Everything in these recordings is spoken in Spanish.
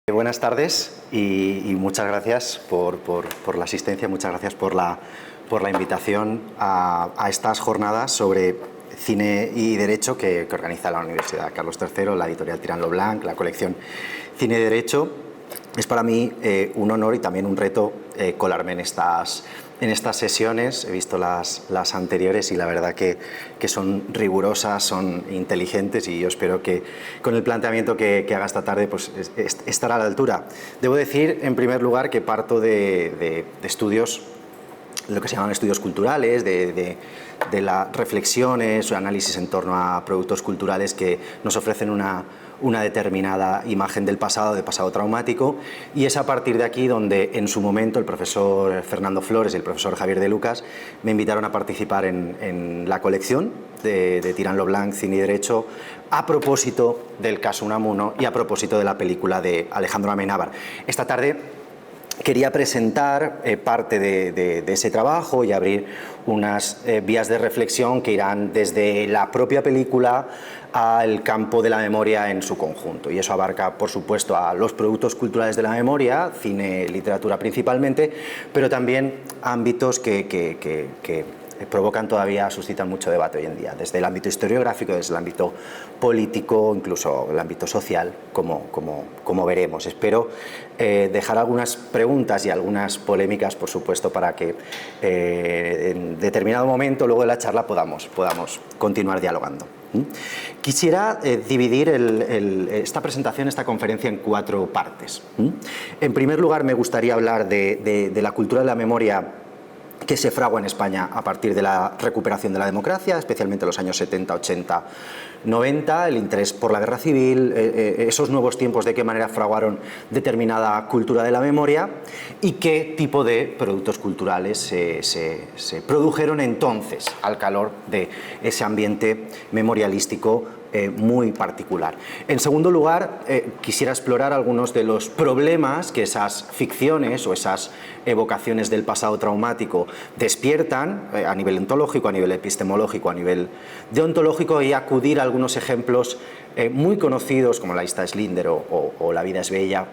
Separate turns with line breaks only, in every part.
Buenas tardes y muchas gracias por la asistencia, muchas gracias por la invitación a estas jornadas sobre cine y derecho que organiza la Universidad Carlos III, la editorial Tirant lo Blanc, la colección Cine y Derecho. Es para mí un honor y también un reto colarme en estas sesiones. He visto las anteriores y la verdad que son rigurosas, son inteligentes y yo espero que con el planteamiento que haga esta tarde pues estará a la altura. Debo decir, en primer lugar, que parto de estudios, lo que se llaman estudios culturales, de las reflexiones o análisis en torno a productos culturales que nos ofrecen una determinada imagen del pasado, de pasado traumático, y es a partir de aquí donde en su momento el profesor Fernando Flores y el profesor Javier de Lucas me invitaron a participar en la colección de Tirant lo Blanc, Cine y Derecho, a propósito del caso Unamuno y a propósito de la película de Alejandro Amenábar. Esta tarde quería presentar parte de ese trabajo y abrir unas vías de reflexión que irán desde la propia película al campo de la memoria en su conjunto. Y eso abarca, por supuesto, a los productos culturales de la memoria, cine, literatura principalmente, pero también ámbitos que provocan todavía, suscitan mucho debate hoy en día, desde el ámbito historiográfico, desde el ámbito político, incluso el ámbito social, como veremos. Espero dejar algunas preguntas y algunas polémicas, por supuesto, para que en determinado momento, luego de la charla, podamos continuar dialogando. Quisiera dividir esta presentación, esta conferencia, en 4 partes. En primer lugar, me gustaría hablar de la cultura de la memoria que se fragua en España a partir de la recuperación de la democracia, especialmente en los años 70, 80, 90, el interés por la guerra civil, esos nuevos tiempos, de qué manera fraguaron determinada cultura de la memoria y qué tipo de productos culturales se produjeron entonces al calor de ese ambiente memorialístico muy particular. En segundo lugar, quisiera explorar algunos de los problemas que esas ficciones o esas evocaciones del pasado traumático despiertan a nivel ontológico, a nivel epistemológico, a nivel deontológico, y acudir a algunos ejemplos muy conocidos como La lista de Schindler o La vida es bella,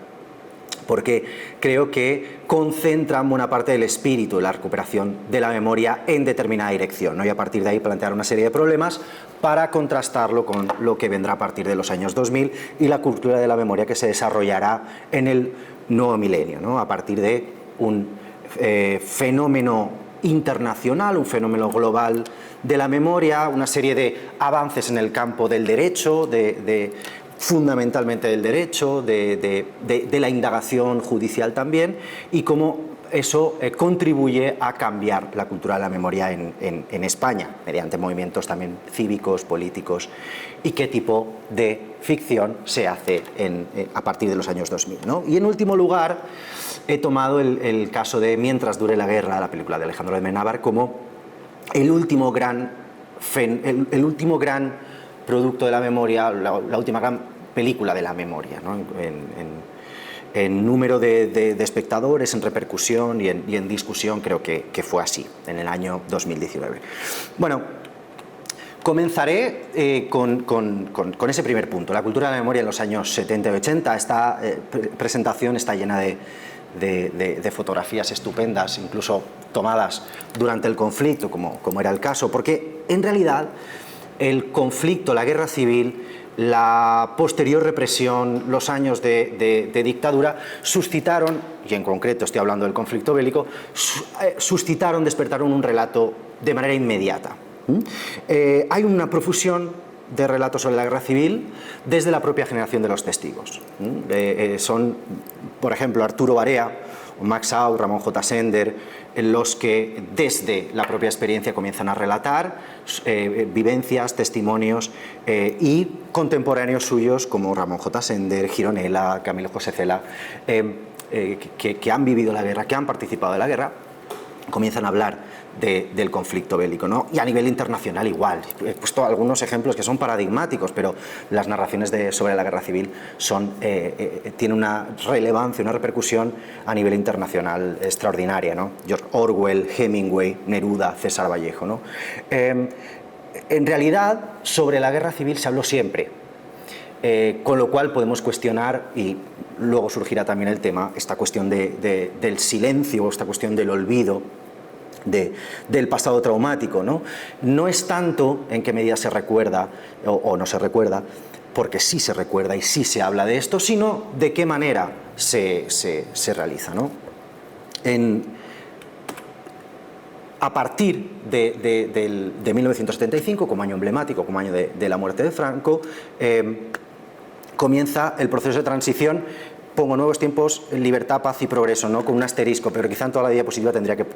porque creo que concentran buena parte del espíritu de la recuperación de la memoria en determinada dirección, ¿no? Y a partir de ahí plantear una serie de problemas para contrastarlo con lo que vendrá a partir de los años 2000 y la cultura de la memoria que se desarrollará en el nuevo milenio, ¿no? A partir de un fenómeno internacional, un fenómeno global de la memoria, una serie de avances en el campo del derecho, fundamentalmente del derecho, de la indagación judicial también, y cómo eso contribuye a cambiar la cultura de la memoria en España, mediante movimientos también cívicos, políticos, y qué tipo de ficción se hace a partir de los años 2000, ¿no? Y en último lugar, he tomado el caso de Mientras dure la guerra, la película de Alejandro Amenábar, como el último gran producto de la memoria, la última gran película de la memoria, ¿no? En número de espectadores, en repercusión y en discusión, creo que fue así, en el año 2019. Bueno, comenzaré con ese primer punto, la cultura de la memoria en los años 70 y 80. Esta presentación está llena de fotografías estupendas, incluso tomadas durante el conflicto, como era el caso, porque en realidad el conflicto, la guerra civil, la posterior represión, los años de dictadura suscitaron, y en concreto estoy hablando del conflicto bélico, despertaron un relato de manera inmediata. Hay una profusión de relatos sobre la guerra civil desde la propia generación de los testigos. Son, por ejemplo, Arturo Barea, Max Au, Ramón J. Sender, los que desde la propia experiencia comienzan a relatar vivencias, testimonios, y contemporáneos suyos como Ramón J. Sender, Gironella, Camilo José Cela, que han vivido la guerra, que han participado de la guerra, comienzan a hablar del conflicto bélico, ¿no? Y a nivel internacional igual. He puesto algunos ejemplos que son paradigmáticos, pero las narraciones sobre la guerra civil tienen una relevancia, una repercusión a nivel internacional extraordinaria, ¿no? George Orwell, Hemingway, Neruda, César Vallejo, ¿no? En realidad, sobre la guerra civil se habló siempre. con lo cual podemos cuestionar, y luego surgirá también el tema, esta cuestión del silencio, esta cuestión del olvido, del pasado traumático, ¿no? No es tanto en qué medida se recuerda o no se recuerda, porque sí se recuerda y sí se habla de esto, sino de qué manera se realiza, ¿no? A partir de 1975, como año emblemático, como año de la muerte de Franco, comienza el proceso de transición. Pongo nuevos tiempos, libertad, paz y progreso, ¿no? Con un asterisco, pero quizá en toda la diapositiva tendría que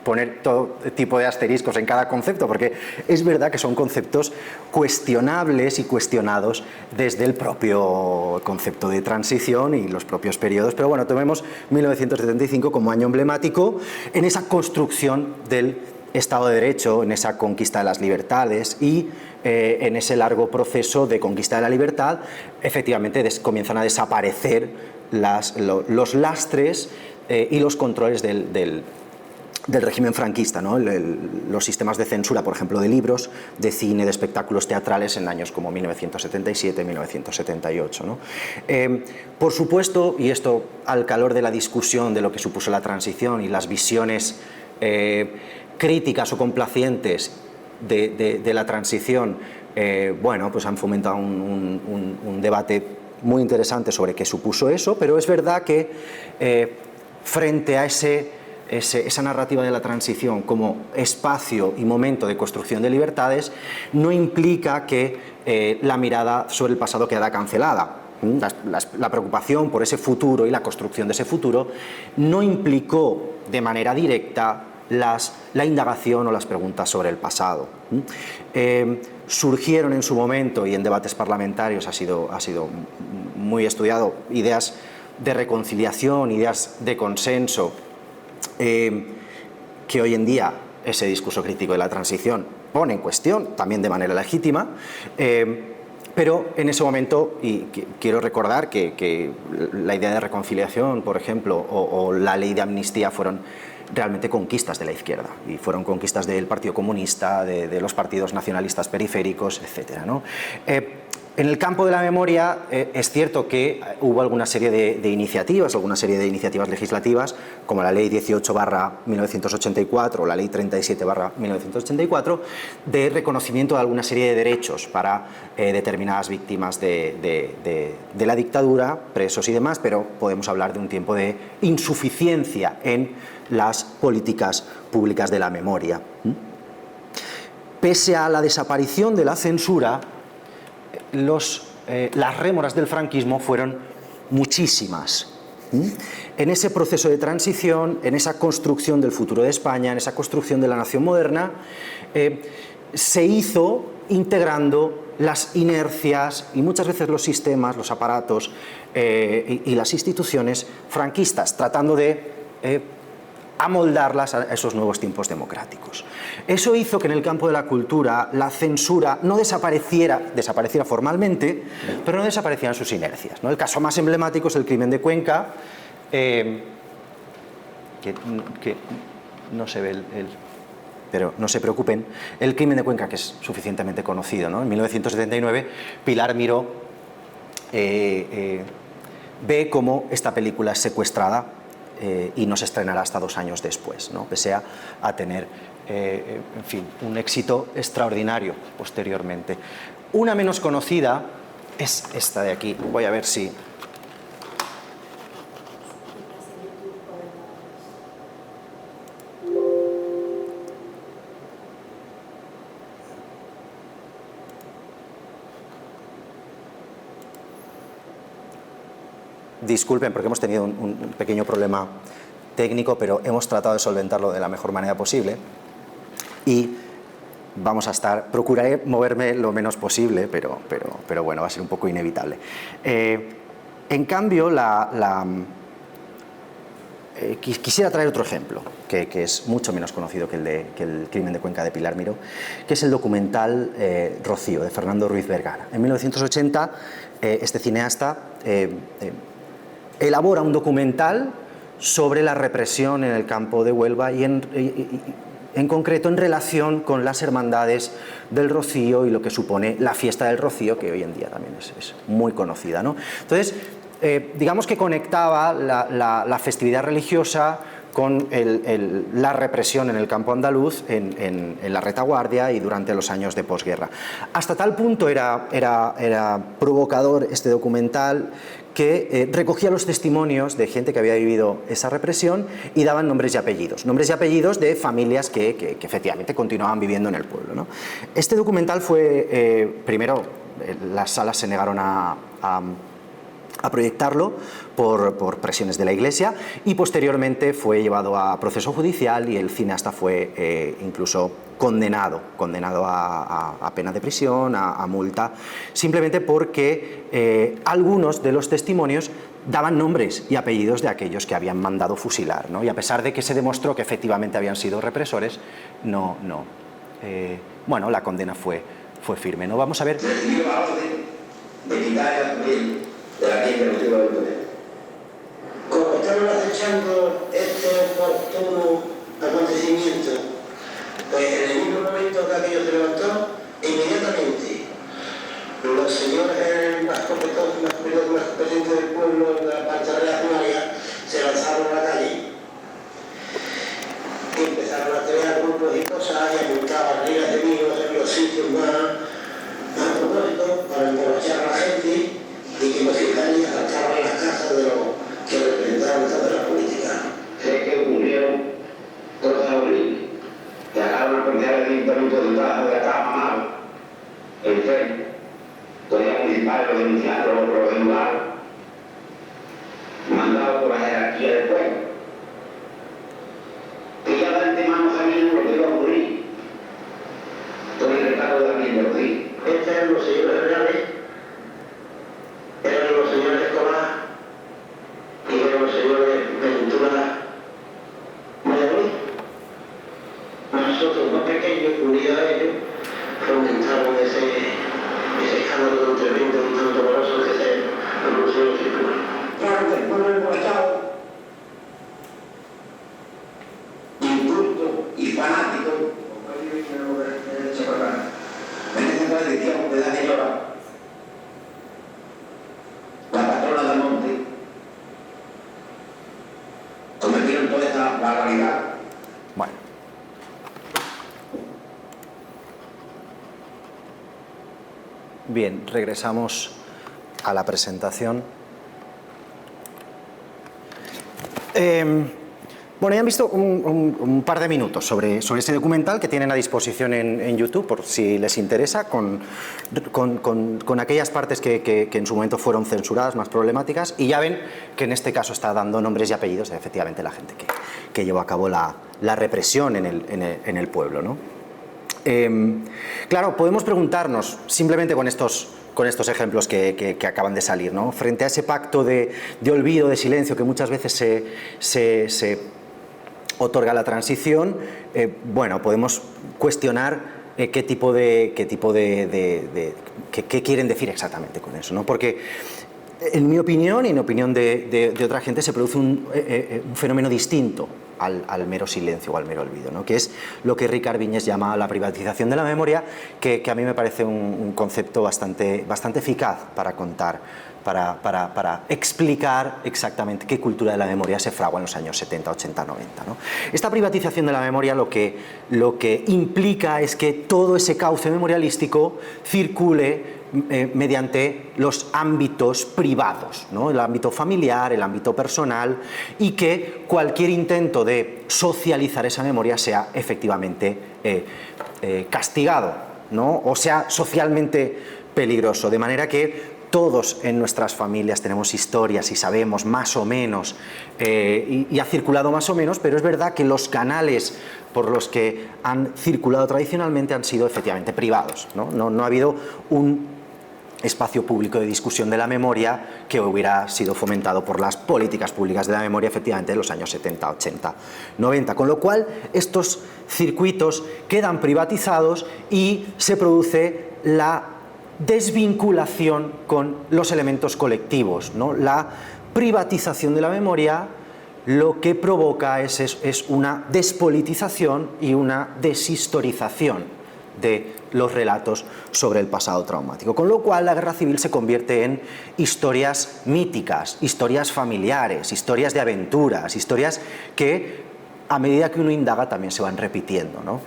poner todo tipo de asteriscos en cada concepto, porque es verdad que son conceptos cuestionables y cuestionados desde el propio concepto de transición y los propios periodos. Pero bueno, tomemos 1975 como año emblemático en esa construcción del Estado de Derecho, en esa conquista de las libertades y en ese largo proceso de conquista de la libertad, efectivamente comienzan a desaparecer los lastres y los controles del régimen franquista, ¿no? Los sistemas de censura, por ejemplo, de libros, de cine, de espectáculos teatrales en años como 1977, 1978, ¿no? Por supuesto, y esto al calor de la discusión de lo que supuso la transición y las visiones críticas o complacientes de la transición, bueno, pues han fomentado un debate muy interesante sobre qué supuso eso, pero es verdad que frente a esa narrativa de la transición como espacio y momento de construcción de libertades, no implica que la mirada sobre el pasado queda cancelada. La preocupación por ese futuro y la construcción de ese futuro no implicó de manera directa la indagación o las preguntas sobre el pasado. Surgieron en su momento, y en debates parlamentarios ha sido muy estudiado, ideas de reconciliación, ideas de consenso, que hoy en día ese discurso crítico de la transición pone en cuestión, también de manera legítima, pero en ese momento, y quiero recordar que la idea de reconciliación, por ejemplo, o la ley de amnistía fueron realmente conquistas de la izquierda, y fueron conquistas del Partido Comunista, de los partidos nacionalistas periféricos, etc., ¿no? En el campo de la memoria es cierto que hubo alguna serie de iniciativas, legislativas, como la Ley 18/1984 o la Ley 37/1984, de reconocimiento de alguna serie de derechos para determinadas víctimas de la dictadura, presos y demás, pero podemos hablar de un tiempo de insuficiencia en las políticas públicas de la memoria. Pese a la desaparición de la censura, las rémoras del franquismo fueron muchísimas. En ese proceso de transición, en esa construcción del futuro de España, en esa construcción de la nación moderna, se hizo integrando las inercias y muchas veces los sistemas, los aparatos y las instituciones franquistas, tratando de amoldarlas a esos nuevos tiempos democráticos. Eso hizo que en el campo de la cultura la censura no desapareciera formalmente, pero no desaparecieran sus inercias, ¿no? El caso más emblemático es el crimen de Cuenca, que no se ve pero no se preocupen, el crimen de Cuenca, que es suficientemente conocido, ¿no? En 1979, Pilar Miró ve cómo esta película es secuestrada y no se estrenará hasta 2 años después, ¿no? Pese a tener, en fin, un éxito extraordinario posteriormente. Una menos conocida es esta de aquí. Voy a ver si... Disculpen porque hemos tenido un pequeño problema técnico, pero hemos tratado de solventarlo de la mejor manera posible y procuraré moverme lo menos posible, pero bueno, va a ser un poco inevitable. En cambio, quisiera traer otro ejemplo, que es mucho menos conocido que el crimen de Cuenca de Pilar Miró, que es el documental Rocío, de Fernando Ruiz Vergara. En 1980, este cineasta elabora un documental sobre la represión en el campo de Huelva y en concreto en relación con las hermandades del Rocío y lo que supone la fiesta del Rocío, que hoy en día también es muy conocida, ¿no? Entonces, digamos que conectaba la festividad religiosa con la represión en el campo andaluz, en la retaguardia y durante los años de posguerra. Hasta tal punto era provocador este documental que recogía los testimonios de gente que había vivido esa represión y daban nombres y apellidos de familias que efectivamente continuaban viviendo en el pueblo, ¿no? Este documental fue, primero, las salas se negaron a proyectarlo por presiones de la Iglesia, y posteriormente fue llevado a proceso judicial y el cineasta fue incluso condenado a pena de prisión, a multa, simplemente porque algunos de los testimonios daban nombres y apellidos de aquellos que habían mandado fusilar, ¿no? Y a pesar de que se demostró que efectivamente habían sido represores, bueno, la condena fue firme, ¿no? Vamos a ver.
De la ley ejecutiva del poder. Como estaban acechando este oportuno acontecimiento, pues en el mismo momento que aquello se levantó, inmediatamente los señores más competentes del pueblo, de la parte reaccionaria, se lanzaron a la calle y empezaron a crear grupos y cosas y a montar ligas de vino en los sitios más a propósito para emborrachar a la gente y que los fiscales atacaban las casas de los que representaban toda la política. Sé que ocurrieron cosas horribles. Dejaron la cantidad de ayuntamientos de trabajo de acá a Manado, el tren, policía municipal lo denunciaron, lo denunciaron, mandado por la jerarquía del pueblo. Que ya de antemano sabían lo que iba a ocurrir con el recado de la ley de los días. Estos eran los señores reales. Eran los señores Escobar y eran los señores Ventura Valladolid. Nosotros, más pequeños, unidos a ellos, fomentaron ese escándalo tan tremendo y tan doloroso que se anunció en el circular. Claro que el pueblo importado, inculto y fanático, en ese entonces decíamos de edad de llorar. La patrona del monte, cometieron toda esta barbaridad.
Bueno. Bien, regresamos a la presentación. Bueno, ya han visto un par de minutos sobre ese documental que tienen a disposición en YouTube, por si les interesa, con aquellas partes que en su momento fueron censuradas, más problemáticas, y ya ven que en este caso está dando nombres y apellidos de efectivamente la gente que llevó a cabo la represión en el pueblo, ¿no? Claro, podemos preguntarnos, simplemente con estos ejemplos que acaban de salir, ¿no? Frente a ese pacto de olvido, de silencio que muchas veces se otorga la transición, bueno, podemos cuestionar qué quieren decir exactamente con eso, ¿no? Porque en mi opinión y en opinión de otra gente se produce un fenómeno distinto al mero silencio o al mero olvido, ¿no? Que es lo que Ricard Viñes llama la privatización de la memoria, que a mí me parece un concepto bastante eficaz para contar, para explicar exactamente qué cultura de la memoria se fragua en los años 70, 80, 90, ¿no? Esta privatización de la memoria lo que implica es que todo ese cauce memorialístico circule mediante los ámbitos privados, ¿no? El ámbito familiar, el ámbito personal, y que cualquier intento de socializar esa memoria sea efectivamente castigado, ¿no? O sea socialmente peligroso, de manera que todos en nuestras familias tenemos historias y sabemos más o menos, y ha circulado más o menos, pero es verdad que los canales por los que han circulado tradicionalmente han sido efectivamente privados, ¿no? No ha habido un espacio público de discusión de la memoria que hubiera sido fomentado por las políticas públicas de la memoria efectivamente en los años 70, 80, 90, con lo cual estos circuitos quedan privatizados y se produce la desvinculación con los elementos colectivos, ¿no? La privatización de la memoria lo que provoca es una despolitización y una deshistorización de los relatos sobre el pasado traumático. Con lo cual la guerra civil se convierte en historias míticas, historias familiares, historias de aventuras, historias que a medida que uno indaga también se van repitiendo, ¿no?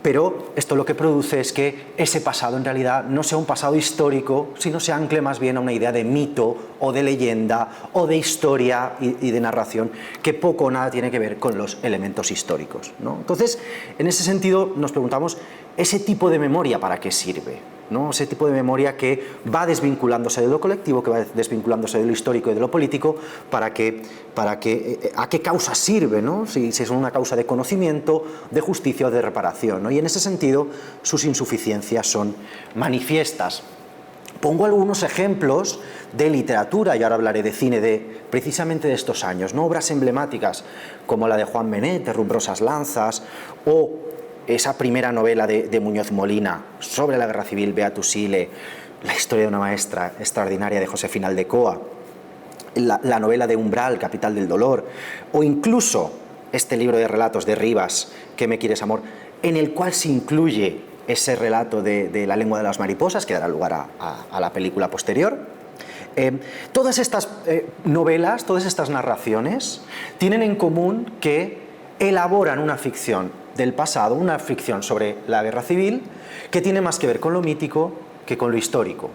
Pero esto lo que produce es que ese pasado en realidad no sea un pasado histórico, sino se ancle más bien a una idea de mito o de leyenda o de historia y de narración que poco o nada tiene que ver con los elementos históricos, ¿no? Entonces, en ese sentido nos preguntamos, ¿ese tipo de memoria para qué sirve? ¿No? Ese tipo de memoria que va desvinculándose de lo colectivo, que va desvinculándose de lo histórico y de lo político, ¿a qué causa sirve? ¿No? Si es una causa de conocimiento, de justicia o de reparación, ¿no? Y en ese sentido sus insuficiencias son manifiestas. Pongo algunos ejemplos de literatura, y ahora hablaré de cine precisamente de estos años, ¿no? Obras emblemáticas como la de Juan Benet, Rumbrosas lanzas, o esa primera novela de Muñoz Molina sobre la guerra civil, Beatus Ile, la historia de una maestra extraordinaria de Josefina Aldecoa, la novela de Umbral, Capital del dolor, o incluso este libro de relatos de Rivas, ¿Qué me quieres, amor?, en el cual se incluye ese relato de La lengua de las mariposas, que dará lugar a la película posterior. Todas estas novelas, todas estas narraciones tienen en común que elaboran una ficción del pasado, una ficción sobre la guerra civil, que tiene más que ver con lo mítico que con lo histórico,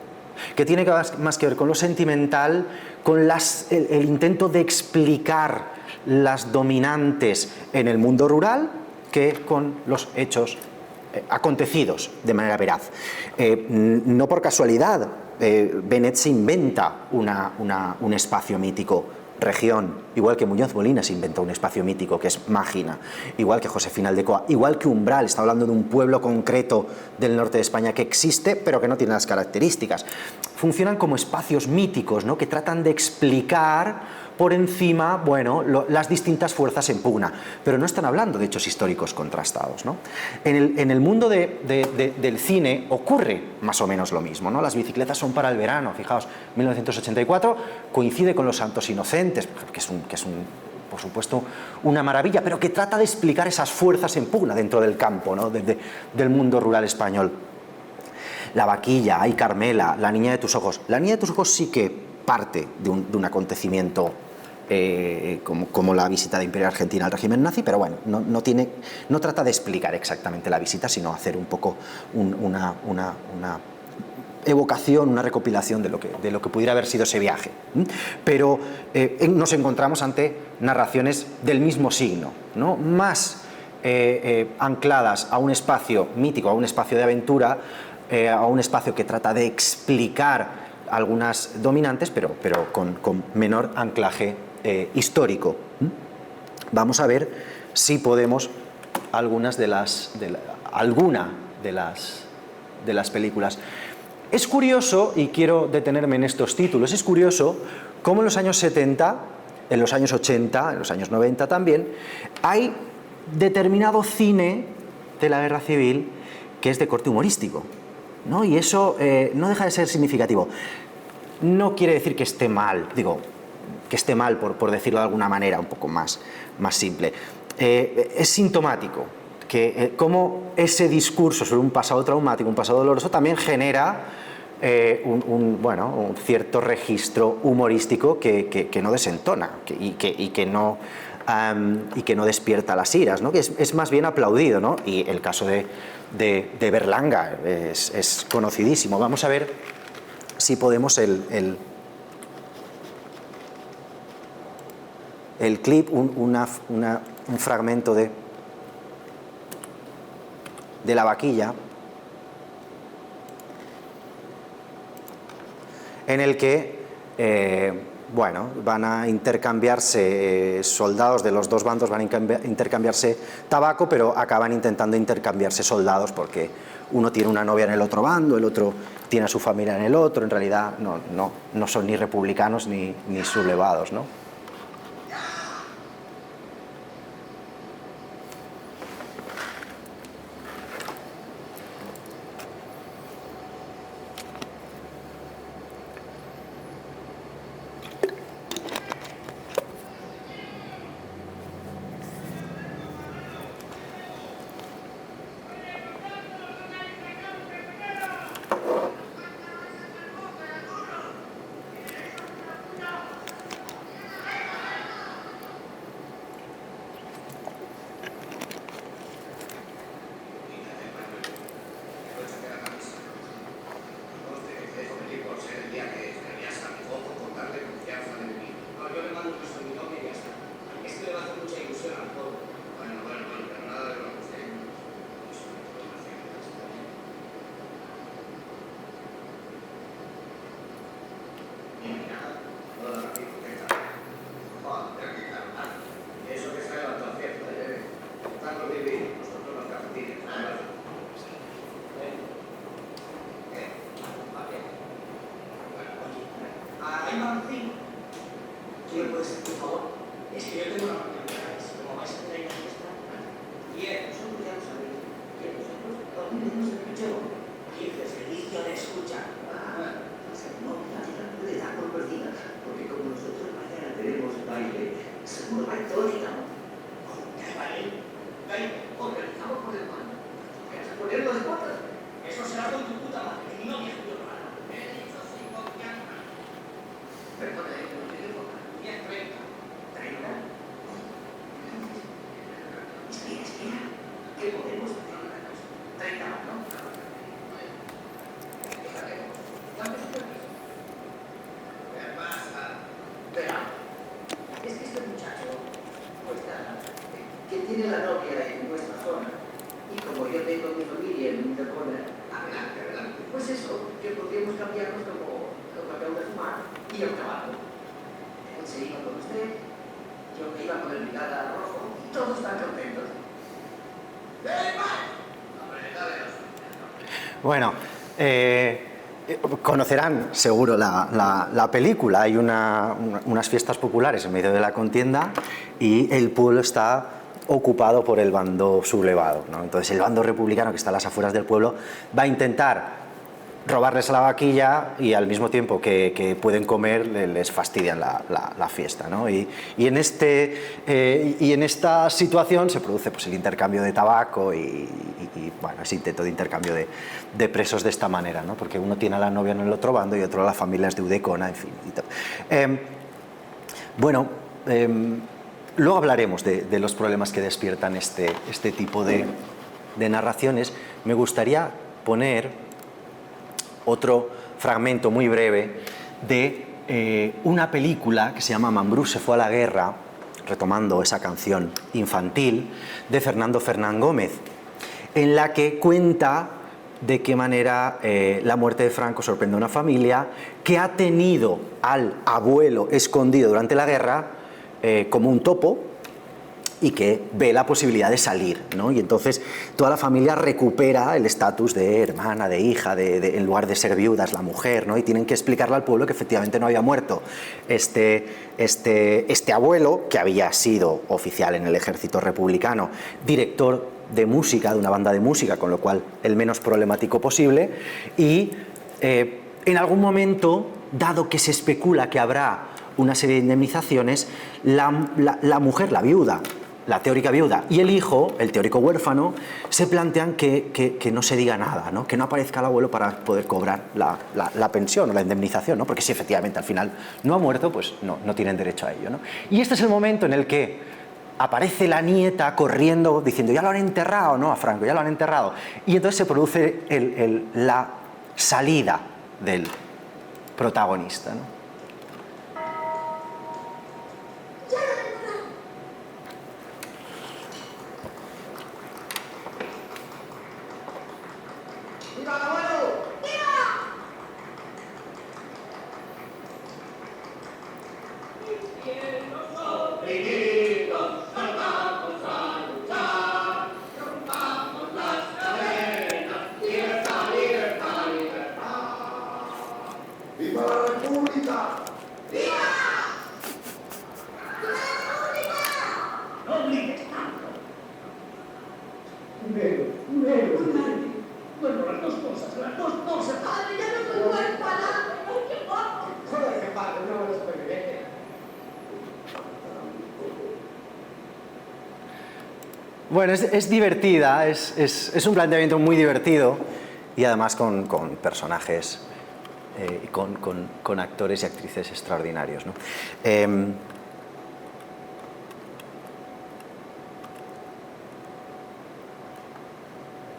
que tiene más que ver con lo sentimental, con el intento de explicar las dominantes en el mundo rural, que con los hechos acontecidos de manera veraz. No por casualidad, Benet se inventa un espacio mítico, región, igual que Muñoz Molina se inventó un espacio mítico que es Mágina, igual que Josefina Aldecoa, igual que Umbral, está hablando de un pueblo concreto del norte de España que existe pero que no tiene las características. Funcionan como espacios míticos, ¿no?, que tratan de explicar por encima, bueno, las distintas fuerzas en pugna, pero no están hablando de hechos históricos contrastados, ¿no? En el mundo del cine ocurre más o menos lo mismo, ¿no? Las bicicletas son para el verano, fijaos, 1984 coincide con Los Santos Inocentes, que es por supuesto una maravilla, pero que trata de explicar esas fuerzas en pugna dentro del campo, ¿no?, del mundo rural español. La vaquilla, Ay Carmela, La niña de tus ojos. La niña de tus ojos sí que parte de un acontecimiento como la visita de Imperio Argentina al régimen nazi, pero bueno, no trata de explicar exactamente la visita, sino hacer un poco una evocación, una recopilación de lo que pudiera haber sido ese viaje. Pero nos encontramos ante narraciones del mismo signo, ¿no?, más ancladas a un espacio mítico, a un espacio de aventura, a un espacio que trata de explicar algunas dominantes, pero con menor anclaje histórico. Vamos a ver si podemos alguna de las películas. Es curioso, y quiero detenerme en estos títulos, es curioso cómo en los años 70, en los años 80, en los años 90 también, hay determinado cine de la guerra civil que es de corte humorístico, ¿no? Y eso no deja de ser significativo. No quiere decir que esté mal, que esté mal por decirlo de alguna manera un poco más simple. Es sintomático que cómo ese discurso sobre un pasado traumático, un pasado doloroso, también genera un cierto registro humorístico que no desentona y que no despierta las iras, ¿no? Que es más bien aplaudido, ¿no? Y el caso de Berlanga es conocidísimo. Vamos a ver si podemos el clip, un fragmento de la vaquilla, en el que van a intercambiarse soldados de los dos bandos, van a intercambiarse tabaco, pero acaban intentando intercambiarse soldados porque uno tiene una novia en el otro bando, el otro tiene a su familia en el otro. En realidad no son ni republicanos ni sublevados, ¿no?
decía que deberías a mi poco con darle confianza de mí. No, yo le mando eso a mi novia y ya está. Es que le va a hacer mucha ilusión al pueblo. Bueno, pero nada de lo que usted... Mira, toda la vida que está. Joder, que está. Eso que se ha levantado cierto, tanto vivir, nosotros nos cafetines. Ahí Martín. ¿Quién puede ser, por favor? Es que yo tengo una reunión de redes. Como vais a tener una fiesta, bien, nosotros ya lo sabéis. Bien, nosotros dormiremos el picheo. 15 servicio de escucha. No, la puede dar por perdida, porque como nosotros mañana tenemos baile, seguro va tónica. ¿Qué baile? Baile, organizado por el mano. ¿Quieres ponerlo de cuotas? Eso será con tu puta madre, y no mi hijo hermano. He dicho sin confianza. Perdona, no te digo 10:30. ¿30? Espera. ¿Qué podemos hacer una cosa? 30 más, ¿no? Fíjate, dame su permiso. ¿Qué pasa? Verá, es que este muchacho, pues nada, que tiene la novia en nuestra zona, y como yo tengo mi familia en Interpona, adelante, pues eso, que podríamos cambiarnos como acabo de fumar y el trabajo. Él se iba con usted, yo me iba con el Brigada Rojo, y todos están contentos.
Bueno, conocerán seguro la película. Hay unas fiestas populares en medio de la contienda y el pueblo está ocupado por el bando sublevado, ¿no? Entonces el bando republicano, que está a las afueras del pueblo, va a intentar robarles la vaquilla y al mismo tiempo que pueden comer les fastidian la fiesta, ¿no? Y en esta situación se produce pues el intercambio de tabaco y bueno, ese intento de intercambio de presos de esta manera, ¿no? Porque uno tiene a la novia en el otro bando y otro a las familias de Udecona, en fin. Luego hablaremos de los problemas que despiertan este tipo de narraciones. Me gustaría poner otro fragmento muy breve de una película que se llama Mambrú se fue a la guerra, retomando esa canción infantil de Fernando Fernán Gómez, en la que cuenta de qué manera la muerte de Franco sorprende a una familia que ha tenido al abuelo escondido durante la guerra como un topo y que ve la posibilidad de salir, ¿no? Y entonces toda la familia recupera el estatus de hermana, de hija, en lugar de ser viudas, la mujer, ¿no? Y tienen que explicarle al pueblo que efectivamente no había muerto este abuelo, que había sido oficial en el ejército republicano, director de música, de una banda de música, con lo cual el menos problemático posible, y en algún momento, dado que se especula que habrá una serie de indemnizaciones, la mujer, la viuda, la teórica viuda y el hijo, el teórico huérfano, se plantean que no se diga nada, ¿no? Que no aparezca el abuelo para poder cobrar la pensión o la indemnización, ¿no? Porque si efectivamente al final no ha muerto, pues no tienen derecho a ello, ¿no? Y este es el momento en el que aparece la nieta corriendo diciendo ya lo han enterrado, ¿no? A Franco, ya lo han enterrado. Y entonces se produce la salida del protagonista, ¿no? Bueno, es divertida, es un planteamiento muy divertido y además con personajes, con actores y actrices extraordinarios, ¿no?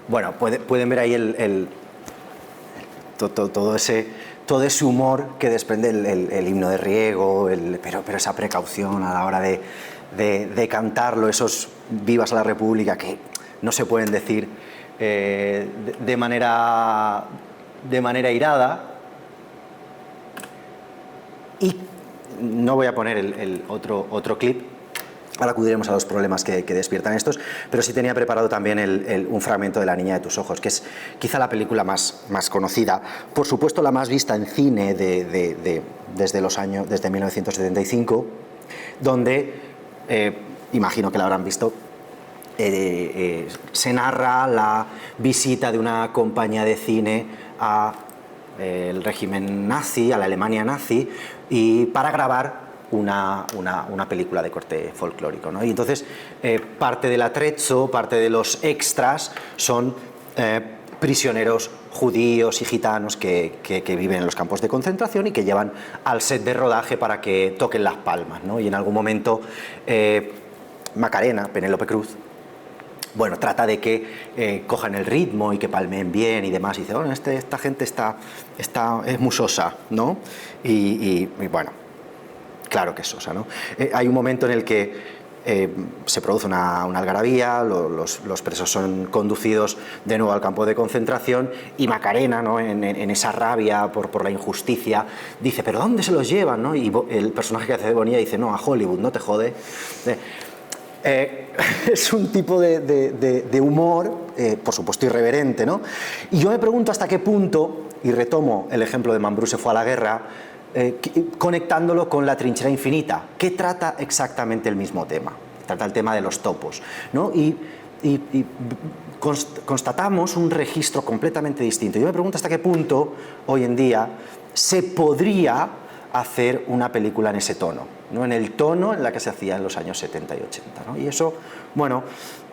Bueno, pueden ver ahí todo ese humor que desprende el himno de Riego, pero esa precaución a la hora de cantarlo, esos vivas a la República que no se pueden decir de manera irada. Y no voy a poner el otro clip, ahora acudiremos a los problemas que despiertan estos, pero sí tenía preparado también un fragmento de La niña de tus ojos, que es quizá la película más conocida, por supuesto la más vista en cine desde 1975, donde, imagino que la habrán visto, se narra la visita de una compañía de cine al régimen nazi, a la Alemania nazi, y para grabar una película de corte folclórico, ¿no? Y entonces parte del atrezzo, parte de los extras son prisioneros judíos y gitanos que viven en los campos de concentración y que llevan al set de rodaje para que toquen las palmas, ¿no? Y en algún momento Macarena, Penélope Cruz, bueno, trata de que cojan el ritmo y que palmeen bien y demás. Y dice, bueno, esta gente es muy sosa, ¿no? Y bueno, claro que es sosa, ¿no? Hay un momento en el que se produce una algarabía, los presos son conducidos de nuevo al campo de concentración y Macarena, ¿no? en esa rabia por la injusticia, dice, ¿pero dónde se los llevan, ¿no? Y el personaje que hace de Bonilla dice, no, a Hollywood, no te jode. Es un tipo de humor, por supuesto irreverente, ¿no? Y yo me pregunto hasta qué punto, y retomo el ejemplo de Mambrú se fue a la guerra, conectándolo con La trinchera infinita, que trata exactamente el mismo tema, trata el tema de los topos, ¿no? Y constatamos un registro completamente distinto. Yo me pregunto hasta qué punto hoy en día se podría hacer una película en ese tono, ¿no? En el tono en la que se hacía en los años 70 y 80, ¿no? Y eso, bueno,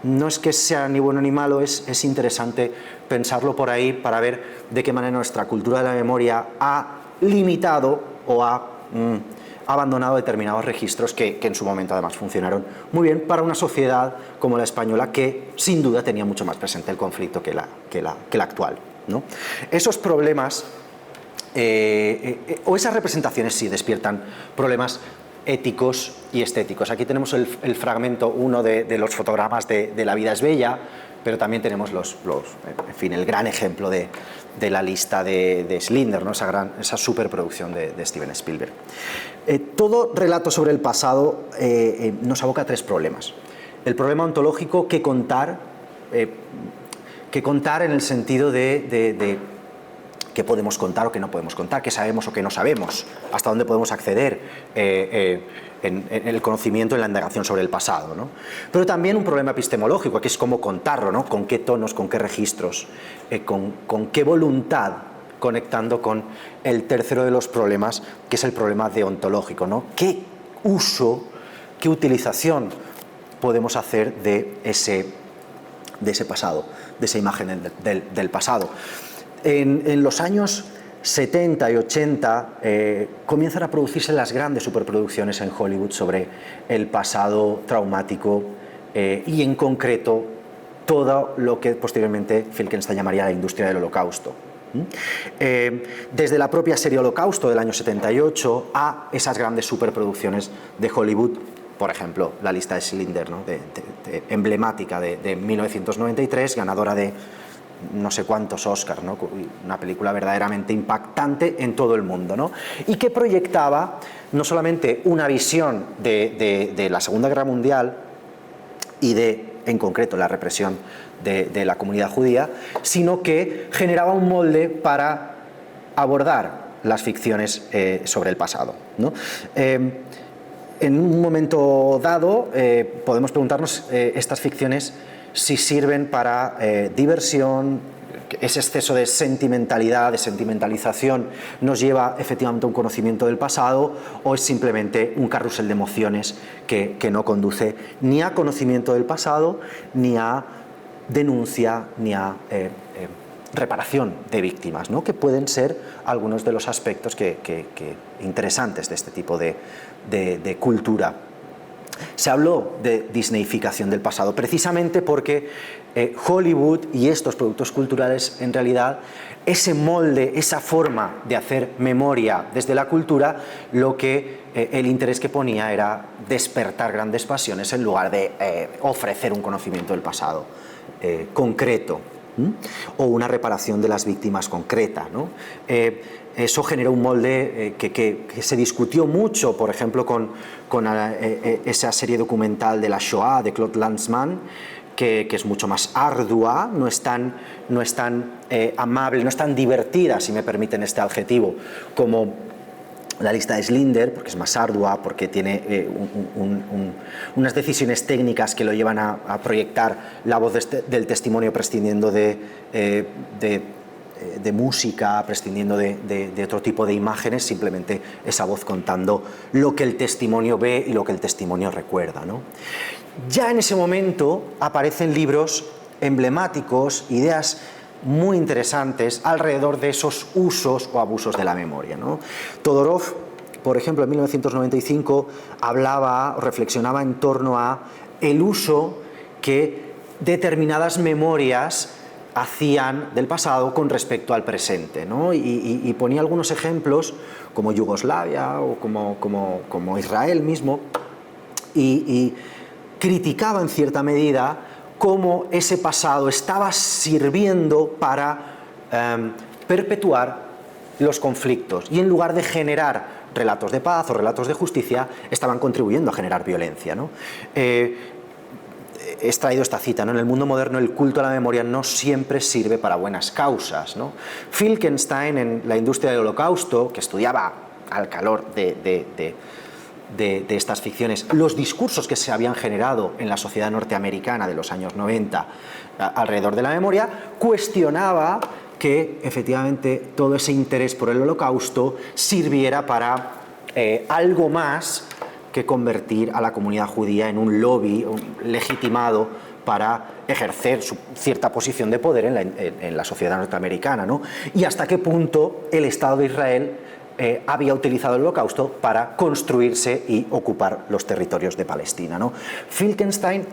no es que sea ni bueno ni malo, es interesante pensarlo por ahí para ver de qué manera nuestra cultura de la memoria ha limitado o ha abandonado determinados registros que en su momento además funcionaron muy bien para una sociedad como la española que sin duda tenía mucho más presente el conflicto que la actual, ¿no? Esos problemas o esas representaciones sí despiertan problemas éticos y estéticos. Aquí tenemos el fragmento, uno de los fotogramas de La vida es bella, pero también tenemos en fin, el gran ejemplo de la lista de Schindler, ¿no? esa superproducción de Steven Spielberg. Todo relato sobre el pasado nos aboca a tres problemas. El problema ontológico, que contar en el sentido de qué podemos contar o qué no podemos contar, qué sabemos o qué no sabemos, hasta dónde podemos acceder en el conocimiento, en la indagación sobre el pasado, ¿no? Pero también un problema epistemológico, que es cómo contarlo, ¿no? Con qué tonos, con qué registros, con qué voluntad, conectando con el tercero de los problemas, que es el problema deontológico, ¿no? ¿Qué uso, qué utilización podemos hacer de ese pasado, de esa imagen del pasado? En los años 70 y 80 comienzan a producirse las grandes superproducciones en Hollywood sobre el pasado traumático y en concreto todo lo que posteriormente Finkelstein llamaría la industria del holocausto. Desde la propia serie Holocausto del año 78 a esas grandes superproducciones de Hollywood, por ejemplo, la lista de Schindler, ¿no? Emblemática de 1993, ganadora de no sé cuántos Oscars, ¿no? Una película verdaderamente impactante en todo el mundo, ¿no? Y que proyectaba no solamente una visión de la Segunda Guerra Mundial y en concreto, la represión de la comunidad judía, sino que generaba un molde para abordar las ficciones sobre el pasado, ¿no? En un momento dado podemos preguntarnos estas ficciones si sirven para diversión, ese exceso de sentimentalidad, de sentimentalización nos lleva efectivamente a un conocimiento del pasado o es simplemente un carrusel de emociones que no conduce ni a conocimiento del pasado, ni a denuncia, ni a reparación de víctimas, ¿no? Que pueden ser algunos de los aspectos interesantes de este tipo de cultura. se habló de disneyificación del pasado, precisamente porque Hollywood y estos productos culturales, en realidad, ese molde, esa forma de hacer memoria desde la cultura, el interés que ponía era despertar grandes pasiones en lugar de ofrecer un conocimiento del pasado concreto, o una reparación de las víctimas concreta, ¿no? Eso generó un molde que se discutió mucho, por ejemplo, con esa serie documental de la Shoah de Claude Lanzmann, que es mucho más ardua, no es tan amable, no es tan divertida, si me permiten este adjetivo, como la lista de Schindler, porque es más ardua, porque tiene unas decisiones técnicas que lo llevan a proyectar la voz del testimonio prescindiendo de música, prescindiendo de otro tipo de imágenes, simplemente esa voz contando lo que el testimonio ve y lo que el testimonio recuerda, ¿no? Ya en ese momento aparecen libros emblemáticos, ideas muy interesantes alrededor de esos usos o abusos de la memoria, ¿no? Todorov, por ejemplo, en 1995 reflexionaba en torno a el uso que determinadas memorias hacían del pasado con respecto al presente, ¿no? Y ponía algunos ejemplos como Yugoslavia o como Israel mismo, y criticaba en cierta medida cómo ese pasado estaba sirviendo para perpetuar los conflictos, y en lugar de generar relatos de paz o relatos de justicia, estaban contribuyendo a generar violencia, ¿no? He extraído esta cita, ¿no? En el mundo moderno el culto a la memoria no siempre sirve para buenas causas, ¿no? Finkelstein, en La industria del holocausto, que estudiaba al calor de estas ficciones los discursos que se habían generado en la sociedad norteamericana de los años 90 alrededor de la memoria, cuestionaba que efectivamente todo ese interés por el holocausto sirviera para algo más que convertir a la comunidad judía en un lobby legitimado para ejercer cierta posición de poder en la sociedad norteamericana, ¿no? Y hasta qué punto el Estado de Israel había utilizado el holocausto para construirse y ocupar los territorios de Palestina, ¿no? Finkelstein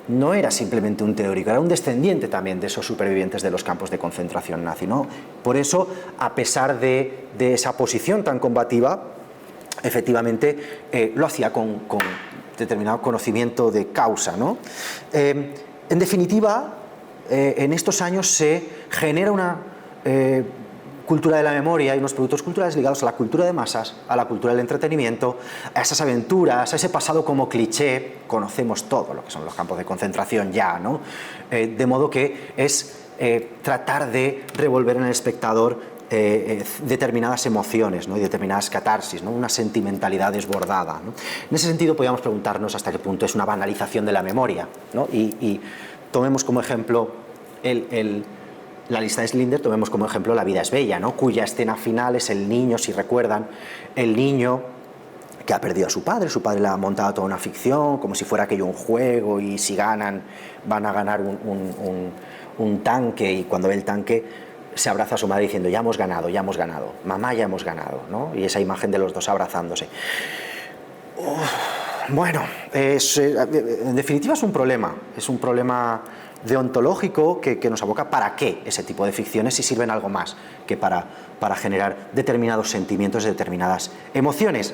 no era simplemente un teórico, era un descendiente también de esos supervivientes de los campos de concentración nazi, ¿no? Por eso, a pesar de esa posición tan combativa, efectivamente lo hacía con determinado conocimiento de causa, ¿no? En definitiva, en estos años se genera una cultura de la memoria y unos productos culturales ligados a la cultura de masas, a la cultura del entretenimiento, a esas aventuras, a ese pasado como cliché. Conocemos todo lo que son los campos de concentración ya, ¿no? De modo que es tratar de revolver en el espectador determinadas emociones, ¿no? Y determinadas catarsis, ¿no? Una sentimentalidad desbordada, ¿no? En ese sentido podríamos preguntarnos hasta qué punto es una banalización de la memoria, ¿no? Y tomemos como ejemplo la lista de Schindler, tomemos como ejemplo La vida es bella, ¿no? Cuya escena final es el niño, si recuerdan, el niño que ha perdido a su padre le ha montado toda una ficción, como si fuera aquello un juego, y si ganan, van a ganar un tanque, y cuando ve el tanque se abraza a su madre diciendo ya hemos ganado, mamá, ya hemos ganado, ¿no? Y esa imagen de los dos abrazándose. Bueno, en definitiva es un problema deontológico que nos aboca para qué ese tipo de ficciones si sirven algo más que para generar determinados sentimientos, determinadas emociones.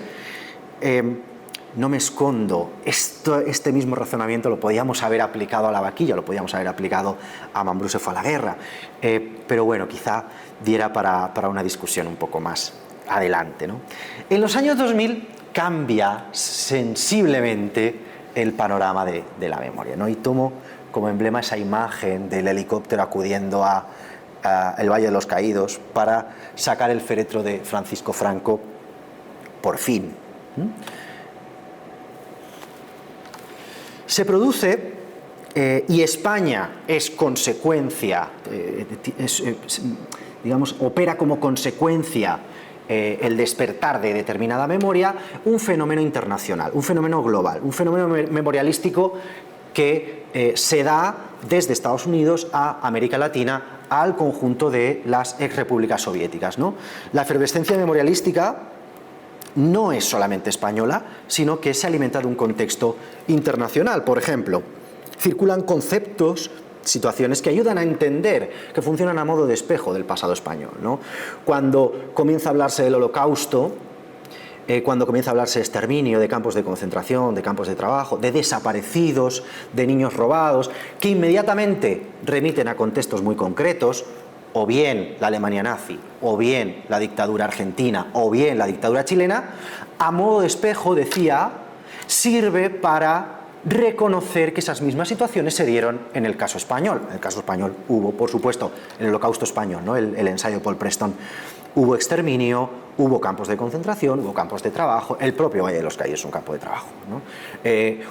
No me escondo, este mismo razonamiento lo podíamos haber aplicado a la vaquilla, lo podíamos haber aplicado a Mambrú se fue a la guerra, pero bueno, quizá diera para una discusión un poco más adelante, ¿no? En los años 2000 cambia sensiblemente el panorama de la memoria, ¿no? Y tomo como emblema esa imagen del helicóptero acudiendo a el Valle de los Caídos para sacar el féretro de Francisco Franco, por fin. Se produce, y España es consecuencia, opera como consecuencia el despertar de determinada memoria, un fenómeno internacional, un fenómeno global, un fenómeno memorialístico que se da desde Estados Unidos a América Latina, al conjunto de las exrepúblicas soviéticas, ¿no? La efervescencia memorialística no es solamente española, sino que se alimenta de un contexto internacional. Por ejemplo, circulan conceptos, situaciones que ayudan a entender, que funcionan a modo de espejo del pasado español, ¿no? Cuando comienza a hablarse del Holocausto, cuando comienza a hablarse de exterminio, de campos de concentración, de campos de trabajo, de desaparecidos, de niños robados, que inmediatamente remiten a contextos muy concretos, o bien la Alemania nazi, o bien la dictadura argentina, o bien la dictadura chilena, a modo de espejo, decía, sirve para reconocer que esas mismas situaciones se dieron en el caso español. En el caso español hubo, por supuesto, el Holocausto español, ¿no? el ensayo de Paul Preston, hubo exterminio, hubo campos de concentración, hubo campos de trabajo, el propio Valle de los Caídos es un campo de trabajo, ¿no?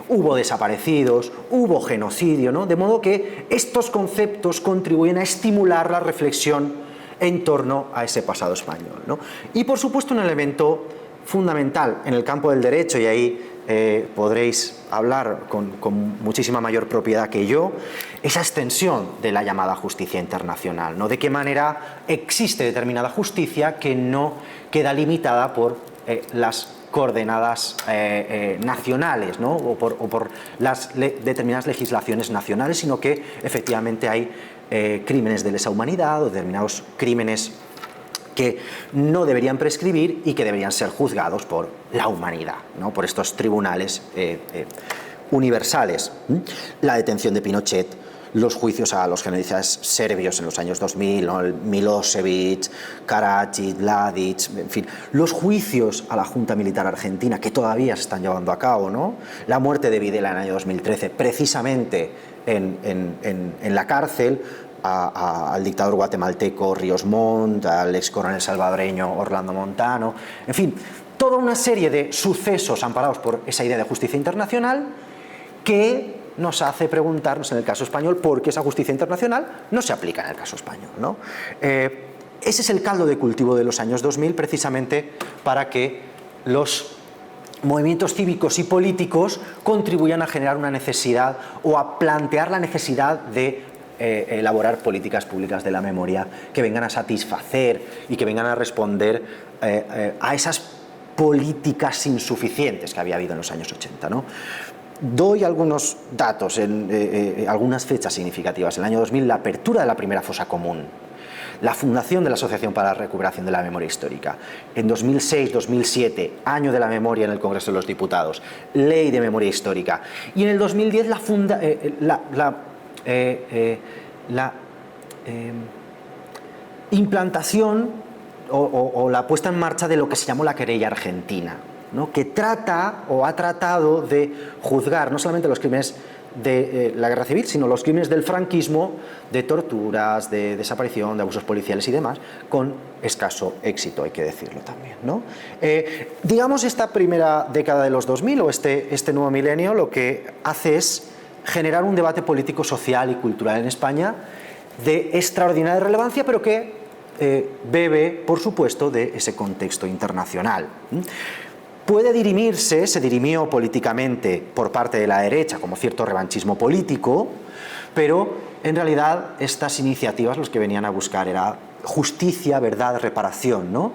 Hubo desaparecidos, hubo genocidio, ¿no? De modo que estos conceptos contribuyen a estimular la reflexión en torno a ese pasado español, ¿no? Y por supuesto un elemento fundamental en el campo del derecho, y ahí podréis hablar con muchísima mayor propiedad que yo, esa extensión de la llamada justicia internacional, ¿no? De qué manera existe determinada justicia que no queda limitada por las coordenadas nacionales, ¿no? o por las determinadas legislaciones nacionales, sino que efectivamente hay crímenes de lesa humanidad o determinados crímenes que no deberían prescribir y que deberían ser juzgados por la humanidad, ¿no? Por estos tribunales universales. La detención de Pinochet, los juicios a los genocidas serbios en los años 2000, ¿no? Milosevic, Karadzic, Mladic, en fin, los juicios a la Junta Militar Argentina que todavía se están llevando a cabo, ¿no? La muerte de Videla en el año 2013, precisamente en la cárcel, al dictador guatemalteco Ríos Montt, al ex coronel salvadoreño Orlando Montano, en fin, toda una serie de sucesos amparados por esa idea de justicia internacional que nos hace preguntarnos en el caso español por qué esa justicia internacional no se aplica en el caso español, ¿no? Ese es el caldo de cultivo de los años 2000, precisamente para que los movimientos cívicos y políticos contribuyan a generar una necesidad o a plantear la necesidad de elaborar políticas públicas de la memoria que vengan a satisfacer y que vengan a responder a esas políticas insuficientes que había habido en los años 80, ¿no? Doy algunos datos, algunas fechas significativas. En el año 2000, la apertura de la primera fosa común, la fundación de la Asociación para la Recuperación de la Memoria Histórica. En 2006-2007, año de la memoria en el Congreso de los Diputados, ley de memoria histórica. Y en el 2010, la implantación o la puesta en marcha de lo que se llamó la querella argentina, ¿no? Que trata o ha tratado de juzgar no solamente los crímenes de la guerra civil, sino los crímenes del franquismo, de torturas, de desaparición, de abusos policiales y demás, con escaso éxito, hay que decirlo también, ¿no? Digamos, esta primera década de los 2000 o este nuevo milenio lo que hace es generar un debate político, social y cultural en España de extraordinaria relevancia, pero que bebe, por supuesto, de ese contexto internacional. Puede dirimirse, se dirimió políticamente por parte de la derecha como cierto revanchismo político, pero en realidad estas iniciativas los que venían a buscar era justicia, verdad, reparación, ¿no?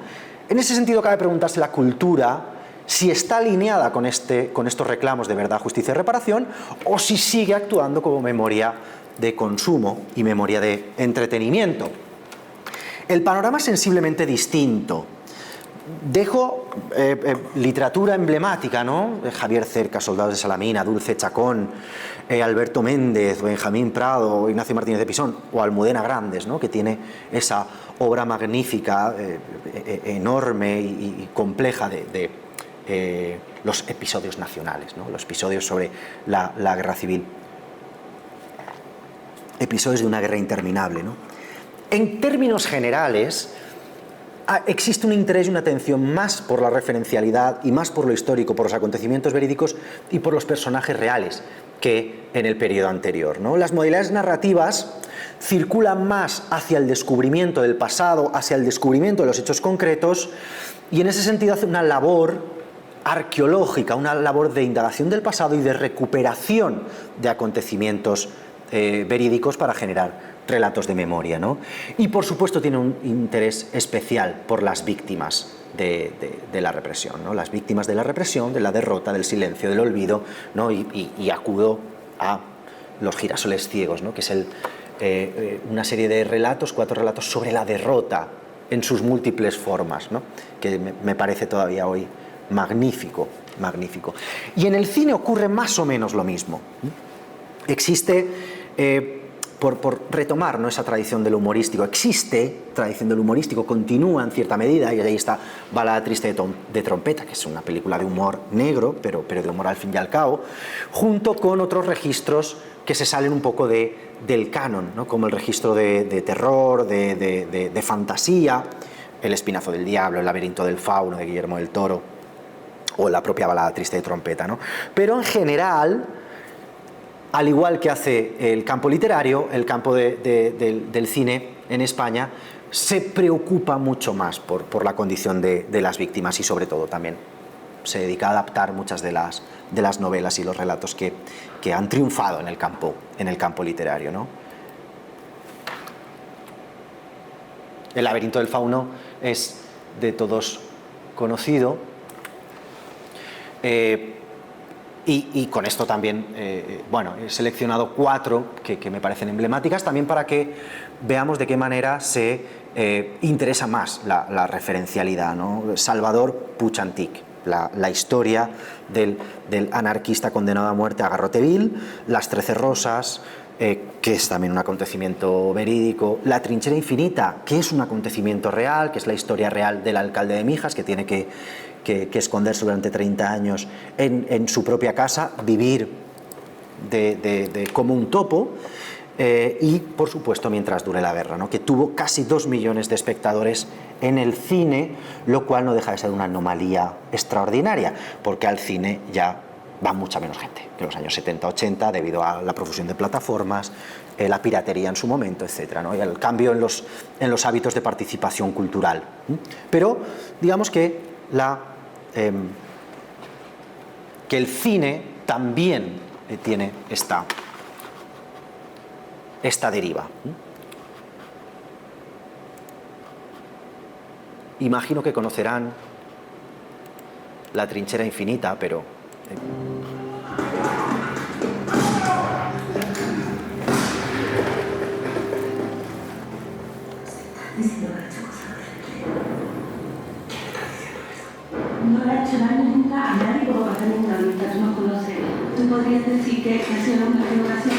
En ese sentido cabe preguntarse la cultura si está alineada con estos reclamos de verdad, justicia y reparación, o si sigue actuando como memoria de consumo y memoria de entretenimiento. El panorama es sensiblemente distinto. Dejo literatura emblemática, ¿no? Javier Cercas, Soldados de Salamina, Dulce Chacón, Alberto Méndez, Benjamín Prado, Ignacio Martínez de Pisón o Almudena Grandes, ¿no? Que tiene esa obra magnífica, enorme y compleja de los episodios nacionales, ¿no? Los episodios sobre la guerra civil, episodios de una guerra interminable, ¿no? En términos generales, existe un interés y una atención más por la referencialidad y más por lo histórico, por los acontecimientos verídicos y por los personajes reales que en el periodo anterior, ¿no? Las modalidades narrativas circulan más hacia el descubrimiento del pasado, hacia el descubrimiento de los hechos concretos, y en ese sentido hace una labor arqueológica, una labor de indagación del pasado y de recuperación de acontecimientos verídicos para generar relatos de memoria, ¿no? Y por supuesto tiene un interés especial por las víctimas de la represión, ¿no? Las víctimas de la represión, de la derrota, del silencio, del olvido, ¿no? Y acudo a Los girasoles ciegos, ¿no? Que es una serie de relatos, 4 relatos sobre la derrota en sus múltiples formas, ¿no? Que me parece todavía hoy magnífico, magnífico. Y en el cine ocurre más o menos lo mismo. Existe, por retomar, ¿no?, esa tradición de lo humorístico, existe tradición de lo humorístico, continúa en cierta medida, y ahí está Balada triste de trompeta, que es una película de humor negro, pero de humor al fin y al cabo, junto con otros registros que se salen un poco del canon, ¿no?, como el registro de terror, de fantasía, El espinazo del diablo, El laberinto del fauno de Guillermo del Toro, o la propia Balada triste de trompeta, ¿no? Pero en general, al igual que hace el campo literario, el campo del cine en España se preocupa mucho más por la condición de las víctimas, y sobre todo también se dedica a adaptar muchas de las novelas y los relatos que han triunfado en el campo literario, ¿no? El laberinto del fauno es de todos conocido, y con esto también, bueno, he seleccionado 4 que me parecen emblemáticas, también para que veamos de qué manera se interesa más la referencialidad, ¿no? Salvador Puig Antich, la historia del anarquista condenado a muerte a Garroteville, Las 13 rosas, que es también un acontecimiento verídico, La trinchera infinita, que es un acontecimiento real, que es la historia real del alcalde de Mijas, que tiene que esconderse durante 30 años en su propia casa, vivir como un topo, y por supuesto Mientras dure la guerra, ¿no?, que tuvo casi 2 millones de espectadores en el cine, lo cual no deja de ser una anomalía extraordinaria, porque al cine ya va mucha menos gente que en los años 70-80, debido a la profusión de plataformas, la piratería en su momento, etcétera, ¿no?, y el cambio en los hábitos de participación cultural. Pero digamos que el cine también tiene esta deriva. Imagino que conocerán La trinchera infinita, pero
no le ha hecho daño nunca a nadie como para hacer ninguna vista, tú nos conoces. Tú podrías decir que ha sido una equivocación.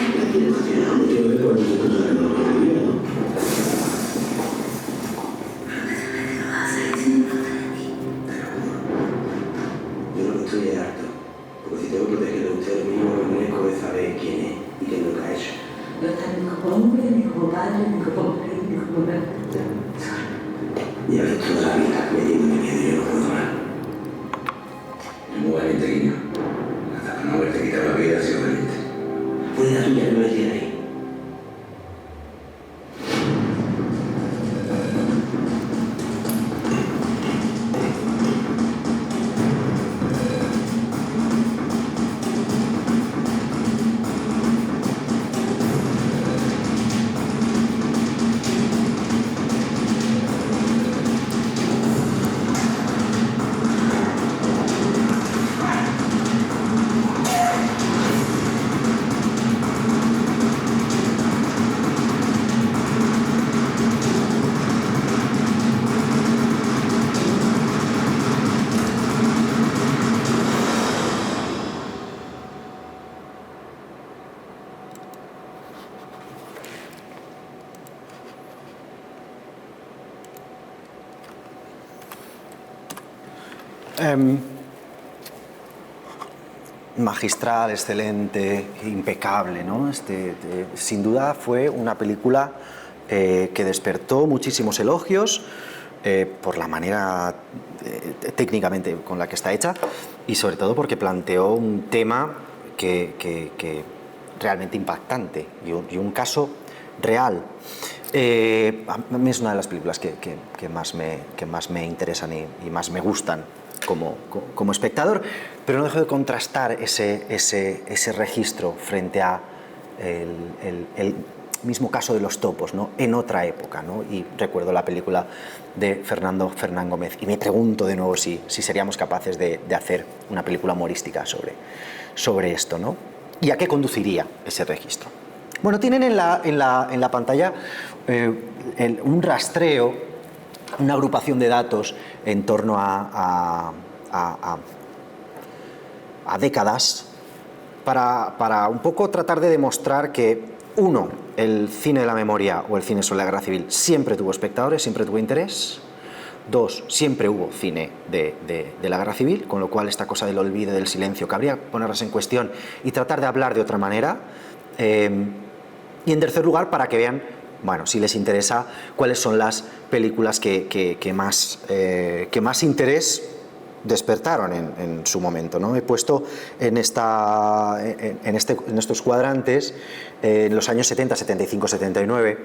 Yo lo que estoy es harto, porque si tengo que proteger a usted, lo mismo que merezco es saber quién es y qué es lo que ha hecho.
No está ni como hombre, ni como padre, ni como mujer, ni como perro.
Y a veces toda la vida metiéndome miedo y yo no puedo más. Es muy valiente, Guiño. Hasta para no haberte quitado la vida ha sido valiente. Fue la tuya que me tiene ahí.
magistral, excelente, impecable, ¿no? Sin duda fue una película que despertó muchísimos elogios por la manera técnicamente con la que está hecha, y sobre todo porque planteó un tema que realmente impactante y un caso real. A mí es una de las películas que más me interesan y más me gustan como espectador, pero no dejo de contrastar ese registro frente a mismo caso de los topos, ¿no? En otra época, ¿no? Y recuerdo la película de Fernán Gómez y me pregunto de nuevo si seríamos capaces de hacer una película humorística sobre esto, ¿no? ¿Y a qué conduciría ese registro? Bueno, tienen en la pantalla un rastreo, una agrupación de datos en torno a décadas para un poco tratar de demostrar que, uno, el cine de la memoria o el cine sobre la guerra civil siempre tuvo espectadores, siempre tuvo interés. Dos, siempre hubo cine de la guerra civil, con lo cual esta cosa del olvido, del silencio, cabría ponerlas en cuestión y tratar de hablar de otra manera. Y en tercer lugar, para que vean, bueno, si les interesa, cuáles son las películas que más interés despertaron en su momento, ¿no? He puesto en estos cuadrantes, en los años 70, 75, 79,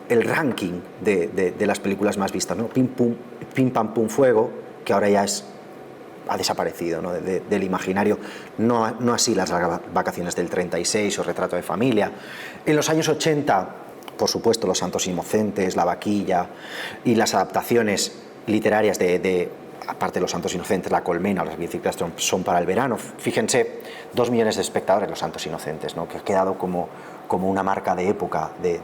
el ranking de las películas más vistas, ¿no? Pim Pam Pum Fuego, que ahora ya ha desaparecido, ¿no? del imaginario, no así Las vacaciones del 36 o Retrato de familia. En los años 80, por supuesto, Los santos inocentes, La vaquilla y las adaptaciones literarias aparte de Los santos inocentes, La colmena o Las bicicletas son para el verano. Fíjense, 2 millones de espectadores Los santos inocentes, ¿no? Que ha quedado como una marca de época de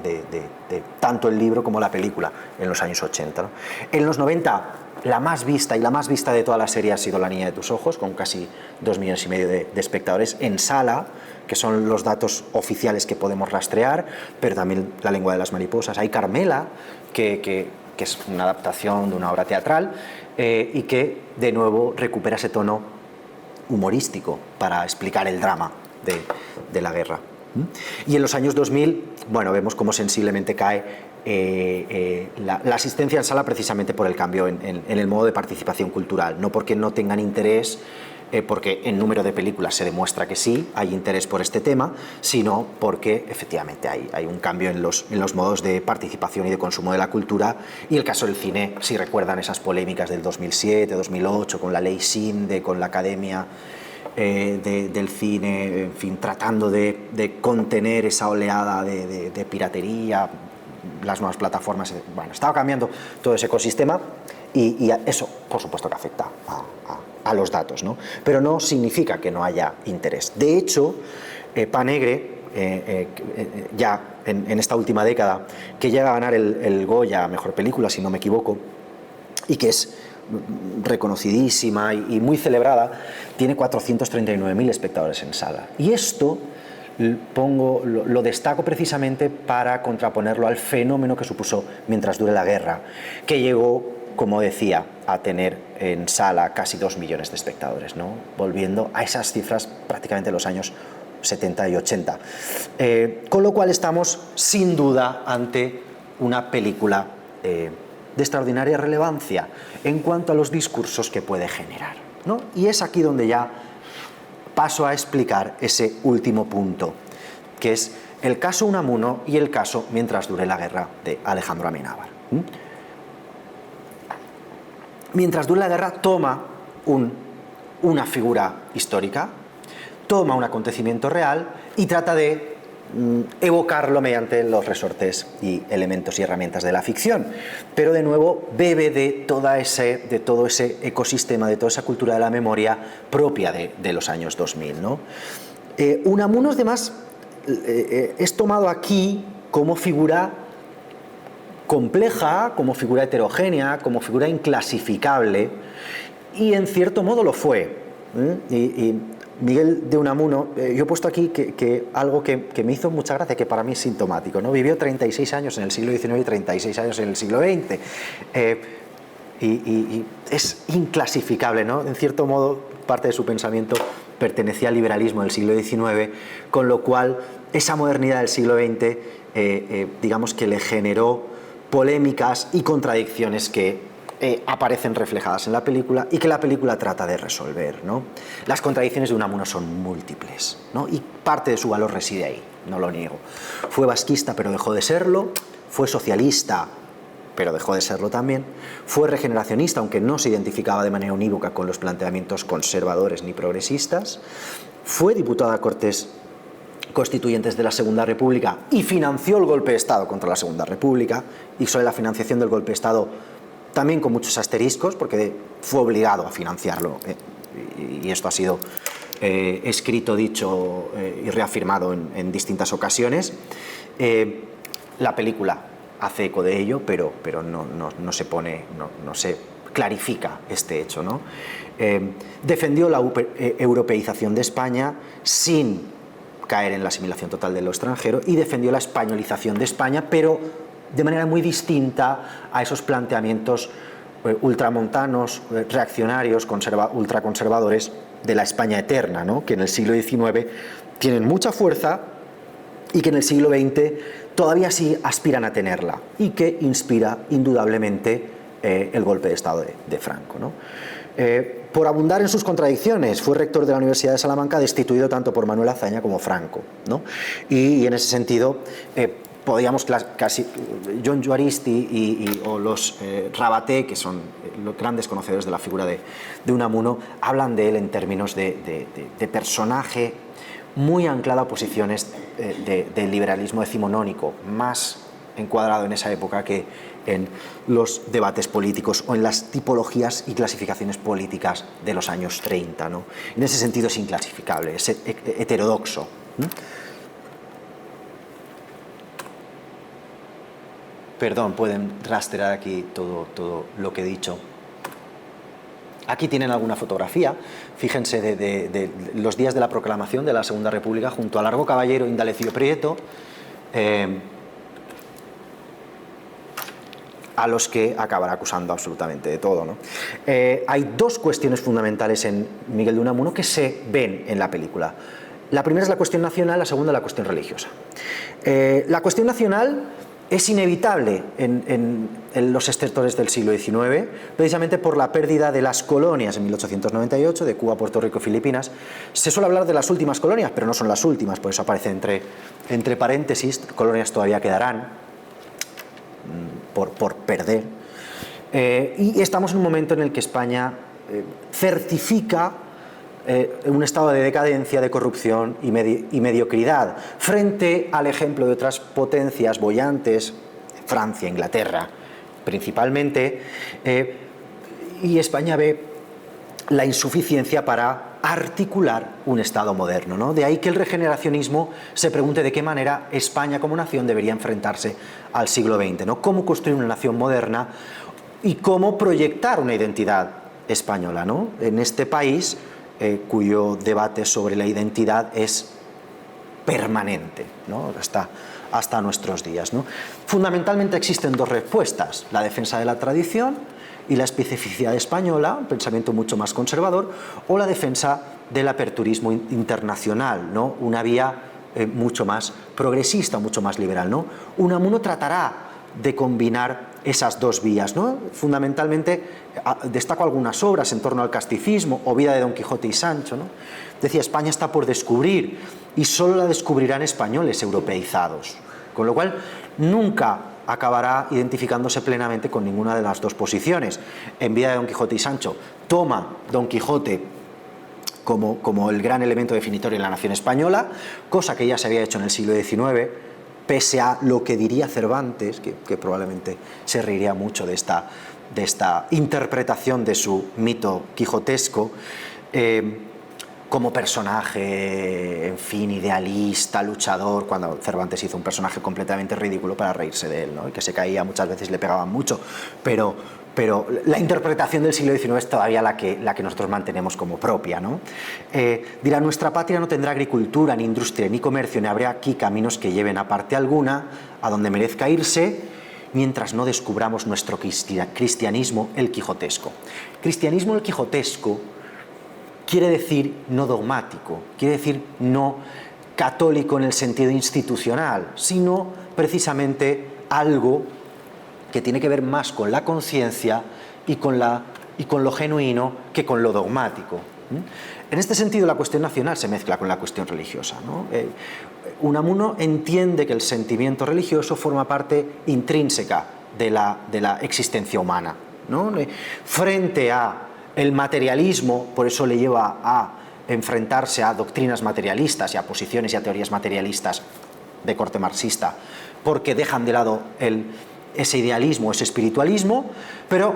tanto el libro como la película en los años 80, ¿no? En los 90, la más vista de toda la serie ha sido La niña de tus ojos, con casi 2,5 millones de espectadores en sala, que son los datos oficiales que podemos rastrear, pero también La lengua de las mariposas. Hay Carmela, que es una adaptación de una obra teatral, y que de nuevo recupera ese tono humorístico para explicar el drama de la guerra. Y en los años 2000, bueno, vemos cómo sensiblemente cae la asistencia en sala, precisamente por el cambio en el modo de participación cultural, no porque no tengan interés, porque en número de películas se demuestra que sí hay interés por este tema, sino porque efectivamente hay un cambio en los modos de participación y de consumo de la cultura. Y el caso del cine, si recuerdan esas polémicas del 2007, 2008, con la ley Sinde, con la Academia del Cine, en fin, tratando de contener esa oleada de piratería, las nuevas plataformas, bueno, estaba cambiando todo ese ecosistema y eso, por supuesto, que afecta a los datos, ¿no? Pero no significa que no haya interés. De hecho, Panegre, ya en esta última década, que llega a ganar el Goya a Mejor Película, si no me equivoco, y que es reconocidísima y muy celebrada, tiene 439.000 espectadores en sala. Y esto lo destaco precisamente para contraponerlo al fenómeno que supuso Mientras dure la guerra, que llegó, como decía, a tener en sala casi 2 millones de espectadores, ¿no? Volviendo a esas cifras prácticamente de los años 70 y 80. Con lo cual estamos sin duda ante una película de extraordinaria relevancia en cuanto a los discursos que puede generar, ¿no? Y es aquí donde ya paso a explicar ese último punto, que es el caso Unamuno y el caso Mientras dure la guerra de Alejandro Amenábar. Mientras dure la guerra toma una figura histórica, toma un acontecimiento real y trata de evocarlo mediante los resortes y elementos y herramientas de la ficción, pero de nuevo bebe de todo ese ecosistema, de toda esa cultura de la memoria propia de los años 2000, ¿no? Unamuno, además, es tomado aquí como figura compleja, como figura heterogénea, como figura inclasificable, y en cierto modo lo fue. Y Miguel de Unamuno, yo he puesto aquí que algo que me hizo mucha gracia, que para mí es sintomático, ¿no? Vivió 36 años en el siglo XIX y 36 años en el siglo XX. Y es inclasificable, ¿no? En cierto modo, parte de su pensamiento pertenecía al liberalismo del siglo XIX, con lo cual esa modernidad del siglo XX, digamos que le generó polémicas y contradicciones que aparecen reflejadas en la película y que la película trata de resolver, ¿no? Las contradicciones de Unamuno son múltiples, ¿no? Y parte de su valor reside ahí, no lo niego. Fue vasquista, pero dejó de serlo. Fue socialista, pero dejó de serlo también. Fue regeneracionista, aunque no se identificaba de manera unívoca con los planteamientos conservadores ni progresistas. Fue diputado a Cortes constituyentes de la Segunda República y financió el golpe de Estado contra la Segunda República, y sobre la financiación del golpe de Estado también con muchos asteriscos, porque fue obligado a financiarlo, y esto ha sido escrito, dicho y reafirmado en distintas ocasiones. La película hace eco de ello, pero no se clarifica este hecho, ¿no? Defendió la europeización de España sin caer en la asimilación total de lo extranjero, y defendió la españolización de España, pero de manera muy distinta a esos planteamientos ultramontanos, reaccionarios, ultraconservadores de la España eterna, ¿no? Que en el siglo XIX tienen mucha fuerza y que en el siglo XX todavía sí aspiran a tenerla, y que inspira indudablemente el golpe de Estado de Franco, ¿no? Por abundar en sus contradicciones, fue rector de la Universidad de Salamanca, destituido tanto por Manuel Azaña como Franco, ¿no? Y en ese sentido, podíamos casi, John Juaristi o los Rabaté, que son los grandes conocedores de la figura de Unamuno, hablan de él en términos de personaje muy anclado a posiciones del liberalismo decimonónico, más encuadrado en esa época que en los debates políticos o en las tipologías y clasificaciones políticas de los años 30, ¿no? En ese sentido es inclasificable, es heterodoxo, ¿no? Perdón, pueden rastrear aquí todo lo que he dicho. Aquí tienen alguna fotografía, fíjense, de los días de la proclamación de la Segunda República, junto a Largo Caballero e Indalecio Prieto, a los que acabará acusando absolutamente de todo, ¿no? Hay dos cuestiones fundamentales en Miguel de Unamuno que se ven en la película. La primera es la cuestión nacional, la segunda la cuestión religiosa. La cuestión nacional es inevitable en los sectores del siglo XIX, precisamente por la pérdida de las colonias en 1898, de Cuba, Puerto Rico y Filipinas. Se suele hablar de las últimas colonias, pero no son las últimas, por eso aparece entre paréntesis, colonias todavía quedarán por perder. Y estamos en un momento en el que España certifica un estado de decadencia, de corrupción y mediocridad, frente al ejemplo de otras potencias boyantes, Francia, Inglaterra, principalmente, y España ve la insuficiencia para articular un Estado moderno, ¿no? De ahí que el regeneracionismo se pregunte de qué manera España como nación debería enfrentarse al siglo XX, ¿no? Cómo construir una nación moderna y cómo proyectar una identidad española, ¿no? En este país cuyo debate sobre la identidad es permanente, ¿no? hasta nuestros días, ¿no? Fundamentalmente existen dos respuestas: la defensa de la tradición y la especificidad española, un pensamiento mucho más conservador, o la defensa del aperturismo internacional, ¿no? Una vía mucho más progresista, mucho más liberal, ¿no? Unamuno tratará de combinar esas dos vías, ¿no? Fundamentalmente destaco algunas obras en torno al casticismo o Vida de Don Quijote y Sancho, ¿no? Decía, España está por descubrir y solo la descubrirán españoles europeizados, con lo cual nunca acabará identificándose plenamente con ninguna de las dos posiciones. En Vida de Don Quijote y Sancho toma Don Quijote como el gran elemento definitorio en la nación española, cosa que ya se había hecho en el siglo XIX, pese a lo que diría Cervantes, que probablemente se reiría mucho de esta interpretación de su mito quijotesco, como personaje, en fin, idealista, luchador, cuando Cervantes hizo un personaje completamente ridículo para reírse de él, ¿no? Y que se caía muchas veces y le pegaban mucho, pero la interpretación del siglo XIX es todavía la que nosotros mantenemos como propia, ¿no? Dirá, nuestra patria no tendrá agricultura, ni industria, ni comercio, ni habrá aquí caminos que lleven a parte alguna a donde merezca irse, mientras no descubramos nuestro cristianismo el quijotesco. Cristianismo el quijotesco quiere decir no dogmático, quiere decir no católico en el sentido institucional, sino precisamente algo que tiene que ver más con la conciencia y con lo genuino que con lo dogmático. En este sentido, la cuestión nacional se mezcla con la cuestión religiosa, ¿no? Unamuno entiende que el sentimiento religioso forma parte intrínseca de la existencia humana, ¿no? Frente a el materialismo, por eso le lleva a enfrentarse a doctrinas materialistas y a posiciones y a teorías materialistas de corte marxista, porque dejan de lado ese idealismo, ese espiritualismo, pero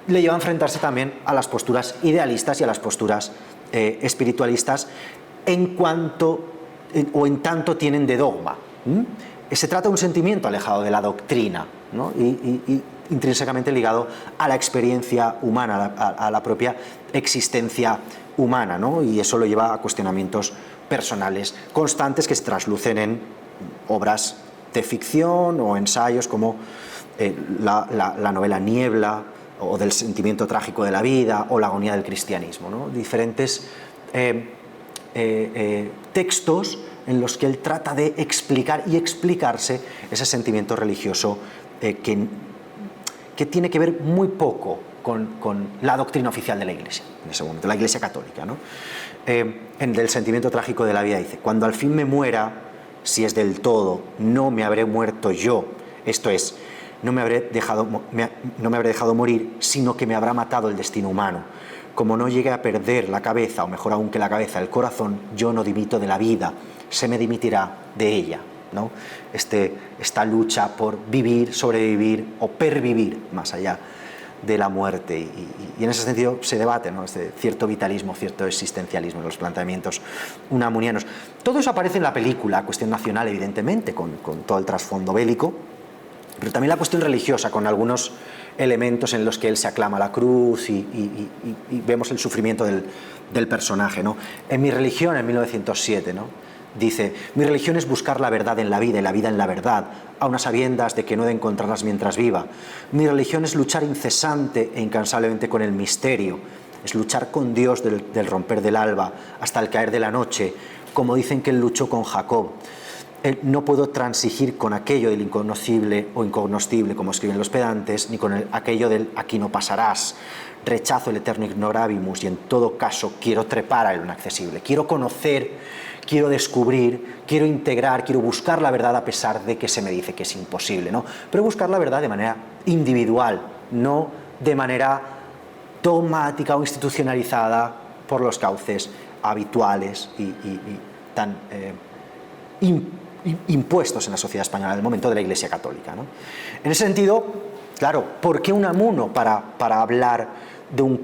le lleva a enfrentarse también a las posturas idealistas y a las posturas espiritualistas en cuanto o en tanto tienen de dogma. Se trata de un sentimiento alejado de la doctrina, ¿no? y intrínsecamente ligado a la experiencia humana, a la propia existencia humana, ¿no? Y eso lo lleva a cuestionamientos personales constantes que se traslucen en obras de ficción o ensayos como la novela Niebla, o del sentimiento trágico de la vida, o la agonía del cristianismo, ¿no? Diferentes textos en los que él trata de explicar y explicarse ese sentimiento religioso que tiene que ver muy poco con la doctrina oficial de la Iglesia, en ese momento, la Iglesia católica, ¿no? En el sentimiento trágico de la vida dice: cuando al fin me muera, si es del todo, no me habré muerto yo, esto es, no me habré dejado morir, sino que me habrá matado el destino humano. Como no llegue a perder la cabeza, o mejor aún que la cabeza, el corazón, yo no dimito de la vida, se me dimitirá de ella, ¿no? Esta lucha por vivir, sobrevivir o pervivir más allá de la muerte, y en ese sentido se debate, ¿no? Cierto vitalismo, cierto existencialismo en los planteamientos unamunianos. Todo eso aparece en la película, cuestión nacional evidentemente, con todo el trasfondo bélico, pero también la cuestión religiosa, con algunos elementos en los que él se aclama a la cruz y vemos el sufrimiento del personaje, ¿no? En Mi religión, en 1907, ¿no? Dice: mi religión es buscar la verdad en la vida y la vida en la verdad, aun a sabiendas de que no he de encontrarlas mientras viva. Mi religión es luchar incesante e incansablemente con el misterio, es luchar con Dios del romper del alba hasta el caer de la noche, como dicen que él luchó con Jacob. No puedo transigir con aquello del inconocible o incognoscible, como escriben los pedantes, ni con aquello del aquí no pasarás. Rechazo el eterno ignorabimus y en todo caso quiero trepar a lo inaccesible. Quiero conocer, quiero descubrir, quiero integrar, quiero buscar la verdad a pesar de que se me dice que es imposible, ¿no? Pero buscar la verdad de manera individual, no de manera dogmática o institucionalizada por los cauces habituales y tan impuestos en la sociedad española en el momento de la Iglesia Católica, ¿no? En ese sentido, claro, ¿por qué Unamuno para hablar de un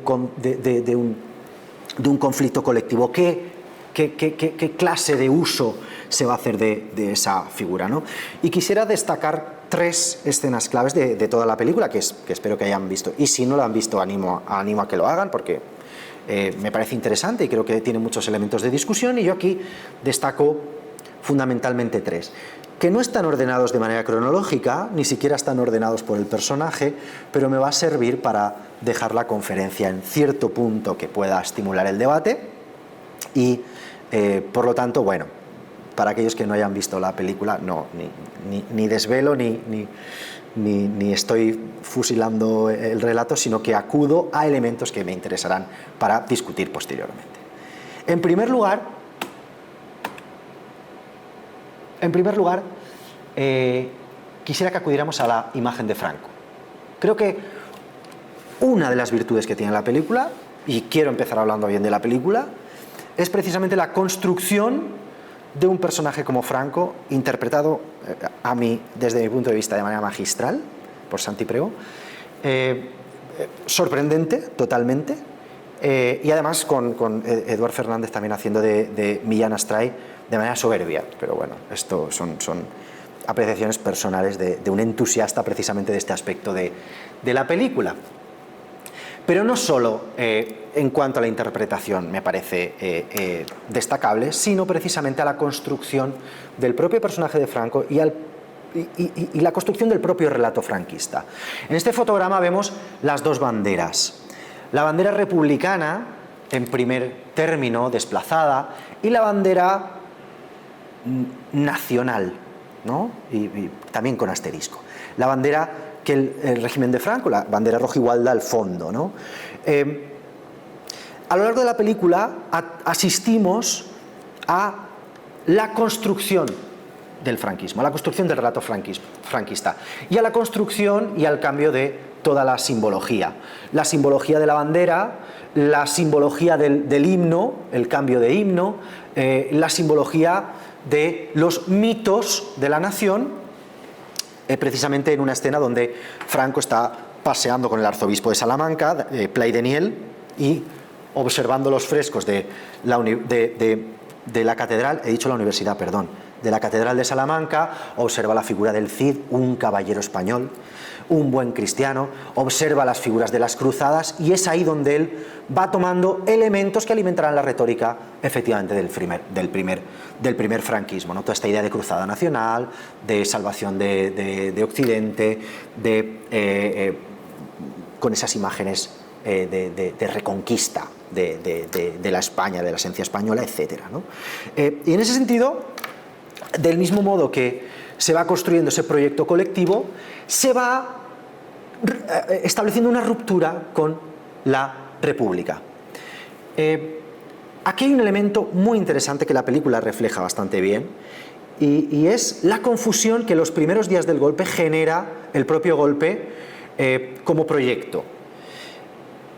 conflicto colectivo? ¿Qué clase de uso se va a hacer de esa figura, ¿no? Y quisiera destacar 3 escenas claves de toda la película que espero que hayan visto, y si no lo han visto animo a que lo hagan, porque me parece interesante y creo que tiene muchos elementos de discusión, y yo aquí destaco fundamentalmente 3, que no están ordenados de manera cronológica, ni siquiera están ordenados por el personaje, pero me va a servir para dejar la conferencia en cierto punto que pueda estimular el debate y, por lo tanto, bueno, para aquellos que no hayan visto la película, no, ni desvelo ni estoy fusilando el relato, sino que acudo a elementos que me interesarán para discutir posteriormente. En primer lugar, quisiera que acudiéramos a la imagen de Franco. Creo que una de las virtudes que tiene la película, y quiero empezar hablando bien de la película, es precisamente la construcción de un personaje como Franco, interpretado desde mi punto de vista de manera magistral por Santi Pregó, sorprendente totalmente, y además con Eduard Fernández también haciendo de Millán Astray de manera soberbia, pero bueno, esto son apreciaciones personales de un entusiasta precisamente de este aspecto de la película. Pero no solo en cuanto a la interpretación me parece destacable, sino precisamente a la construcción del propio personaje de Franco y la construcción del propio relato franquista. En este fotograma vemos las 2 banderas. La bandera republicana, en primer término, desplazada, y la bandera nacional, ¿no? y también con asterisco. La bandera que el régimen de Franco, la bandera rojigualda al fondo, ¿no? A lo largo de la película asistimos a la construcción del franquismo, a la construcción del relato franquista y a la construcción y al cambio de toda la simbología de la bandera, la simbología del himno, el cambio de himno, la simbología de los mitos de la nación, precisamente en una escena donde Franco está paseando con el arzobispo de Salamanca, Plaideniel, y observando los frescos de la catedral, he dicho la universidad, perdón, de la catedral de Salamanca, observa la figura del Cid, un caballero español, un buen cristiano, observa las figuras de las cruzadas, y es ahí donde él va tomando elementos que alimentarán la retórica, efectivamente, del primer franquismo, ¿no? Toda esta idea de cruzada nacional, de salvación de Occidente, con esas imágenes de reconquista de la España, de la esencia española, etc., ¿no? Y en ese sentido, del mismo modo que se va construyendo ese proyecto colectivo, se va estableciendo una ruptura con la República. Aquí hay un elemento muy interesante que la película refleja bastante bien, y es la confusión que los primeros días del golpe genera el propio golpe como proyecto.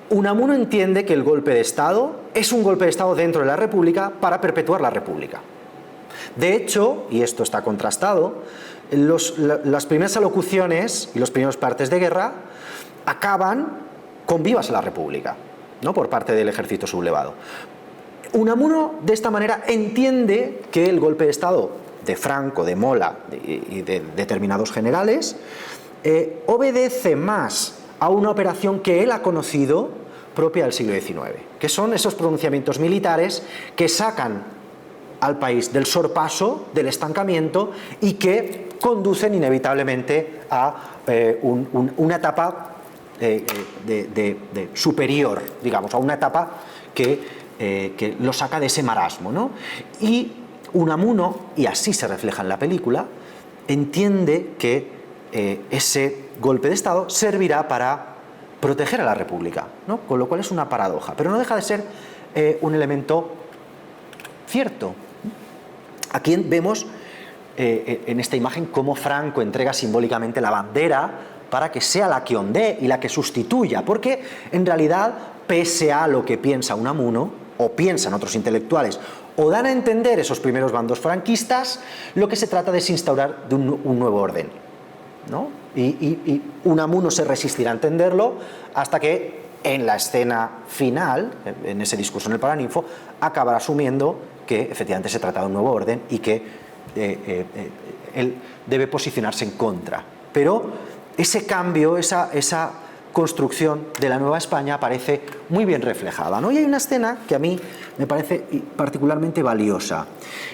Unamuno entiende que el golpe de Estado es un golpe de Estado dentro de la República para perpetuar la República. De hecho, y esto está contrastado, las primeras alocuciones y los primeros partes de guerra acaban con vivas a la República, ¿no?, por parte del ejército sublevado. Unamuno, de esta manera, entiende que el golpe de Estado de Franco, de Mola y de determinados generales obedece más a una operación que él ha conocido propia del siglo XIX, que son esos pronunciamientos militares que sacan al país del sorpaso, del estancamiento, y que conducen inevitablemente a una etapa de superior, digamos, a una etapa que lo saca de ese marasmo, ¿no? Y Unamuno, y así se refleja en la película, entiende que ese golpe de Estado servirá para proteger a la República, ¿no? Con lo cual es una paradoja, pero no deja de ser un elemento cierto. Aquí vemos en esta imagen cómo Franco entrega simbólicamente la bandera para que sea la que ondee y la que sustituya, porque en realidad, pese a lo que piensa Unamuno, o piensan otros intelectuales, o dan a entender esos primeros bandos franquistas, lo que se trata es instaurar de un nuevo orden, ¿no? Y Unamuno se resistirá a entenderlo hasta que en la escena final, en ese discurso en el Paraninfo, acabará asumiendo que efectivamente se trata de un nuevo orden y que él debe posicionarse en contra. Pero ese cambio, esa construcción de la Nueva España aparece muy bien reflejada, ¿no? Y hay una escena que a mí me parece particularmente valiosa.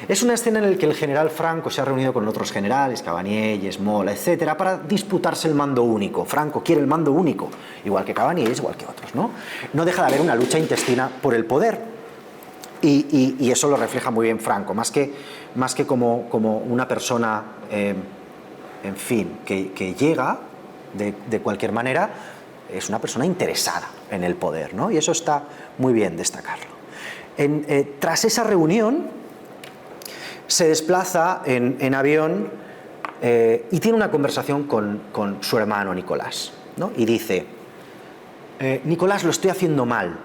Es una escena en la que el general Franco se ha reunido con otros generales, Cavanielles, Mola, etcétera, para disputarse el mando único. Franco quiere el mando único, igual que Cavanielles, igual que otros, ¿no? No deja de haber una lucha intestina por el poder. Y eso lo refleja muy bien Franco, más que como una persona, en fin, que llega de cualquier manera. Es una persona interesada en el poder, ¿no? Y eso está muy bien destacarlo. Tras esa reunión, se desplaza en avión y tiene una conversación con su hermano Nicolás, ¿no? Y dice: Nicolás, lo estoy haciendo mal.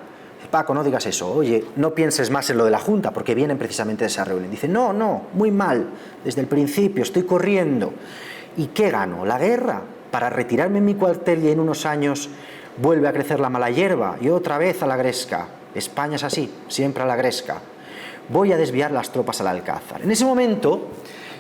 Paco, no digas eso. Oye, no pienses más en lo de la Junta, porque vienen precisamente de esa reunión. Dice: no, muy mal. Desde el principio estoy corriendo. ¿Y qué gano? ¿La guerra? Para retirarme en mi cuartel y en unos años vuelve a crecer la mala hierba y otra vez a la gresca. España es así, siempre a la gresca. Voy a desviar las tropas al Alcázar. En ese momento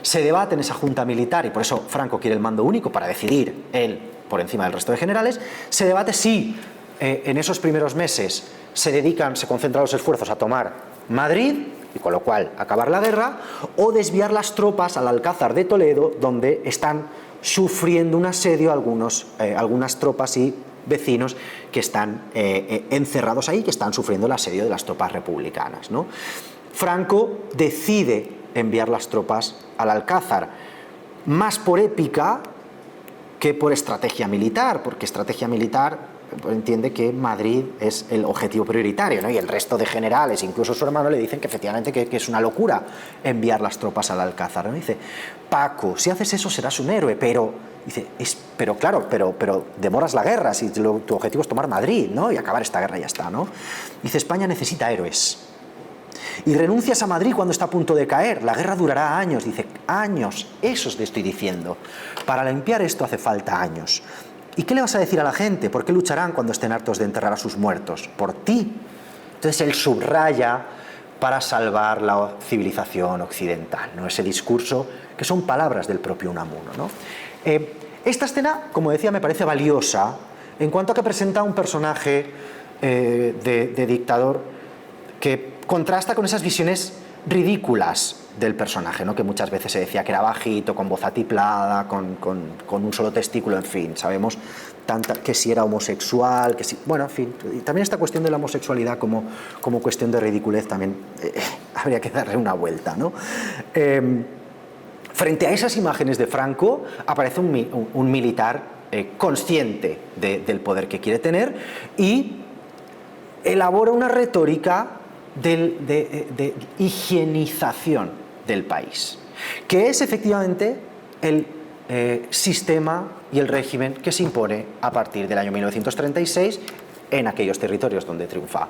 se debate en esa junta militar, y por eso Franco quiere el mando único para decidir él por encima del resto de generales. Se debate si en esos primeros meses se concentran los esfuerzos a tomar Madrid, y con lo cual acabar la guerra, o desviar las tropas al Alcázar de Toledo, donde están sufriendo un asedio algunas tropas y vecinos que están encerrados ahí, que están sufriendo el asedio de las tropas republicanas, ¿no? Franco decide enviar las tropas al Alcázar, más por épica que por estrategia militar, porque estrategia miliar
entiende que Madrid es el objetivo prioritario, ¿no? Y el resto de generales, incluso su hermano, le dicen que efectivamente que es una locura enviar las tropas al Alcázar, ¿no? Dice, Paco, si haces eso serás un héroe, pero dice, pero claro, pero demoras la guerra si tu objetivo es tomar Madrid, ¿no? Y acabar esta guerra y ya está, ¿no? Dice, España necesita héroes. Y renuncias a Madrid cuando está a punto de caer. La guerra durará años. Dice, años. Eso te estoy diciendo. Para limpiar esto hace falta años. ¿Y qué le vas a decir a la gente? ¿Por qué lucharán cuando estén hartos de enterrar a sus muertos? Por ti. Entonces él subraya para salvar la civilización occidental, ¿no? Ese discurso que son palabras del propio Unamuno, ¿no? Esta escena, como decía, me parece valiosa en cuanto a que presenta un personaje de dictador que contrasta con esas visiones ridículas del personaje, ¿no? Que muchas veces se decía que era bajito, con voz atiplada, con un solo testículo, en fin, sabemos que si era homosexual, que si, bueno, en fin, y también esta cuestión de la homosexualidad como cuestión de ridiculez también habría que darle una vuelta, ¿no? Frente a esas imágenes de Franco aparece un militar consciente del poder que quiere tener y elabora una retórica de higienización del país, que es efectivamente el sistema y el régimen que se impone a partir del año 1936 en aquellos territorios donde triunfa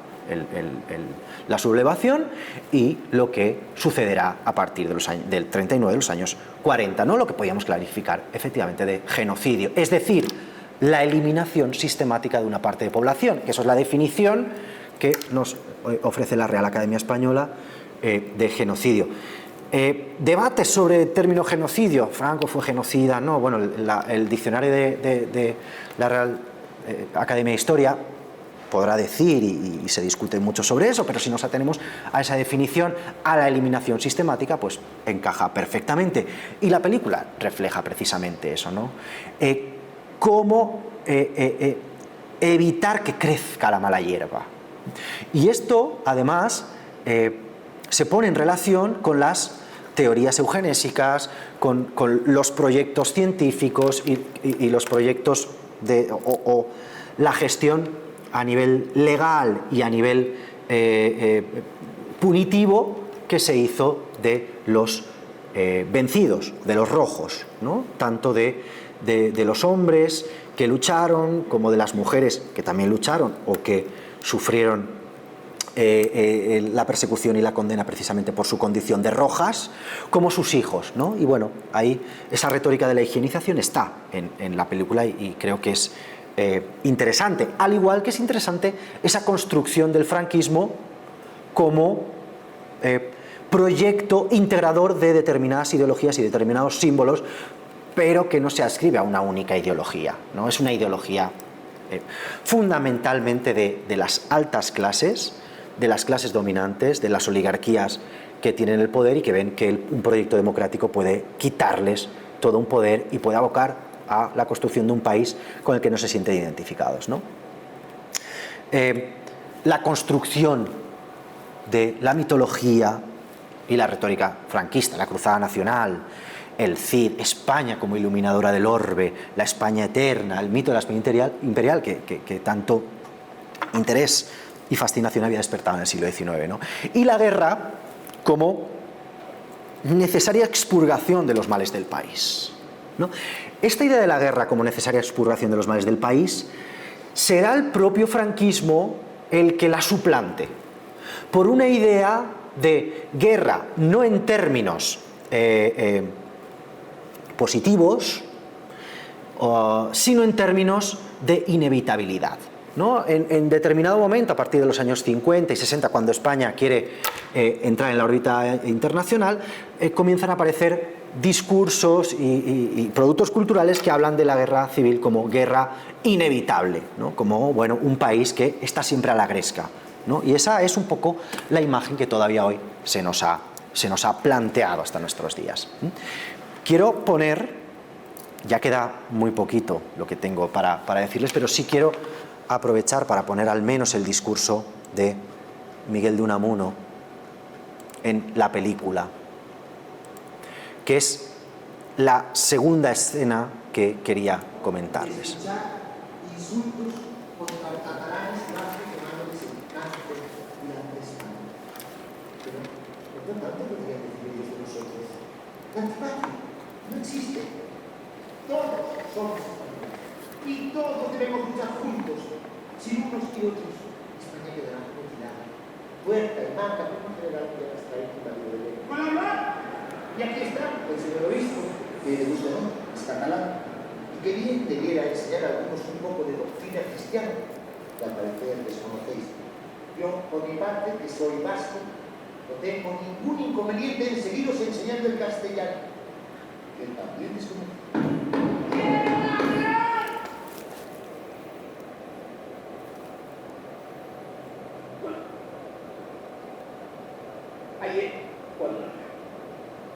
la sublevación y lo que sucederá a partir del 39, de los años 40, ¿no? Lo que podríamos clarificar efectivamente de genocidio, es decir, la eliminación sistemática de una parte de población, que eso es la definición que nos ofrece la Real Academia Española de genocidio. Debates sobre el término genocidio, Franco fue genocida, no, bueno, el diccionario de la Real Academia de Historia podrá decir, y se discute mucho sobre eso, pero si nos atenemos a esa definición, a la eliminación sistemática, pues encaja perfectamente. Y la película refleja precisamente eso, ¿no? Cómo evitar que crezca la mala hierba. Y esto, además, se pone en relación con las teorías eugenésicas, con los proyectos científicos y los proyectos o la gestión a nivel legal y a nivel punitivo que se hizo de los vencidos, de los rojos, ¿no? Tanto de los hombres que lucharon como de las mujeres que también lucharon o que sufrieron la persecución y la condena precisamente por su condición de rojas, como sus hijos, ¿no? Y bueno, ahí esa retórica de la higienización está en la película y creo que es interesante, al igual que es interesante esa construcción del franquismo como proyecto integrador de determinadas ideologías y determinados símbolos, pero que no se adscribe a una única ideología, ¿no? Es una ideología fundamentalmente de las altas clases, de las clases dominantes, de las oligarquías que tienen el poder y que ven que un proyecto democrático puede quitarles todo un poder y puede abocar a la construcción de un país con el que no se sienten identificados, ¿no? La construcción de la mitología y la retórica franquista, la Cruzada Nacional, el Cid, España como iluminadora del orbe, la España eterna, el mito de la España imperial que tanto interés y fascinación había despertado en el siglo XIX, ¿no? Y la guerra como necesaria expurgación de los males del país, ¿no? Esta idea de la guerra como necesaria expurgación de los males del país será el propio franquismo el que la suplante por una idea de guerra no en términos positivos, sino en términos de inevitabilidad, ¿no? En determinado momento, a partir de los años 50 y 60, cuando España quiere entrar en la órbita internacional, comienzan a aparecer discursos y productos culturales que hablan de la guerra civil como guerra inevitable, ¿no? Como, bueno, un país que está siempre a la gresca, ¿no? Y esa es un poco la imagen que todavía hoy se nos ha planteado hasta nuestros días. Quiero poner, ya queda muy poquito lo que tengo para decirles, pero sí quiero aprovechar para poner al menos el discurso de Miguel de Unamuno en la película, que es la segunda escena que quería comentarles.
Insultos por ¿Cuánto podrían decir ellos de nosotros? La antipatria no existe. Todos somos españoles. Y todos debemos luchar juntos, sin unos y otros. España quedará mutilada. Puerta y marca, como general que hasta ahí que marido de ley. Y aquí está el señor obispo, que le gusta, ¿no? Es catalán. Y que bien debiera enseñar a algunos un poco de doctrina cristiana, que al parecer desconocéis. Yo, por mi parte, que soy vasco, no tengo ningún inconveniente en seguiros enseñando el castellano, que también desconozco.
Ayer, cuando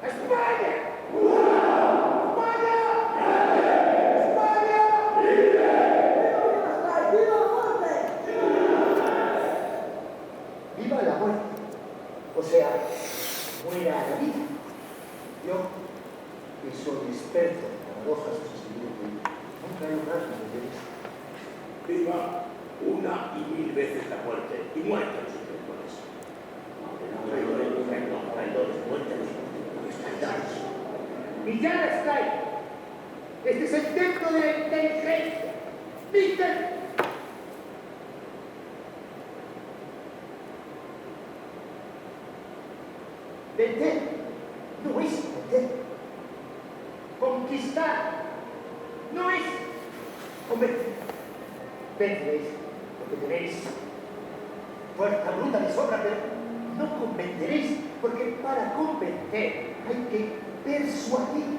¡España!
¡Viva la muerte! O sea, muera la vida. Yo, que soy experto en paradojas o sostenibles, nunca he logrado entender esto.
Viva una y mil veces la muerte, y muerte a los intelectuales. Traidores, muerte a los intelectuales.
Y ya no está ahí. Este es el templo de la inteligencia. ¿Viste? Vencer no es vencer. Conquistar no es convencer. Venceréis porque tenéis fuerza bruta de sobra, pero no convenceréis porque para convencer hay que persuadir.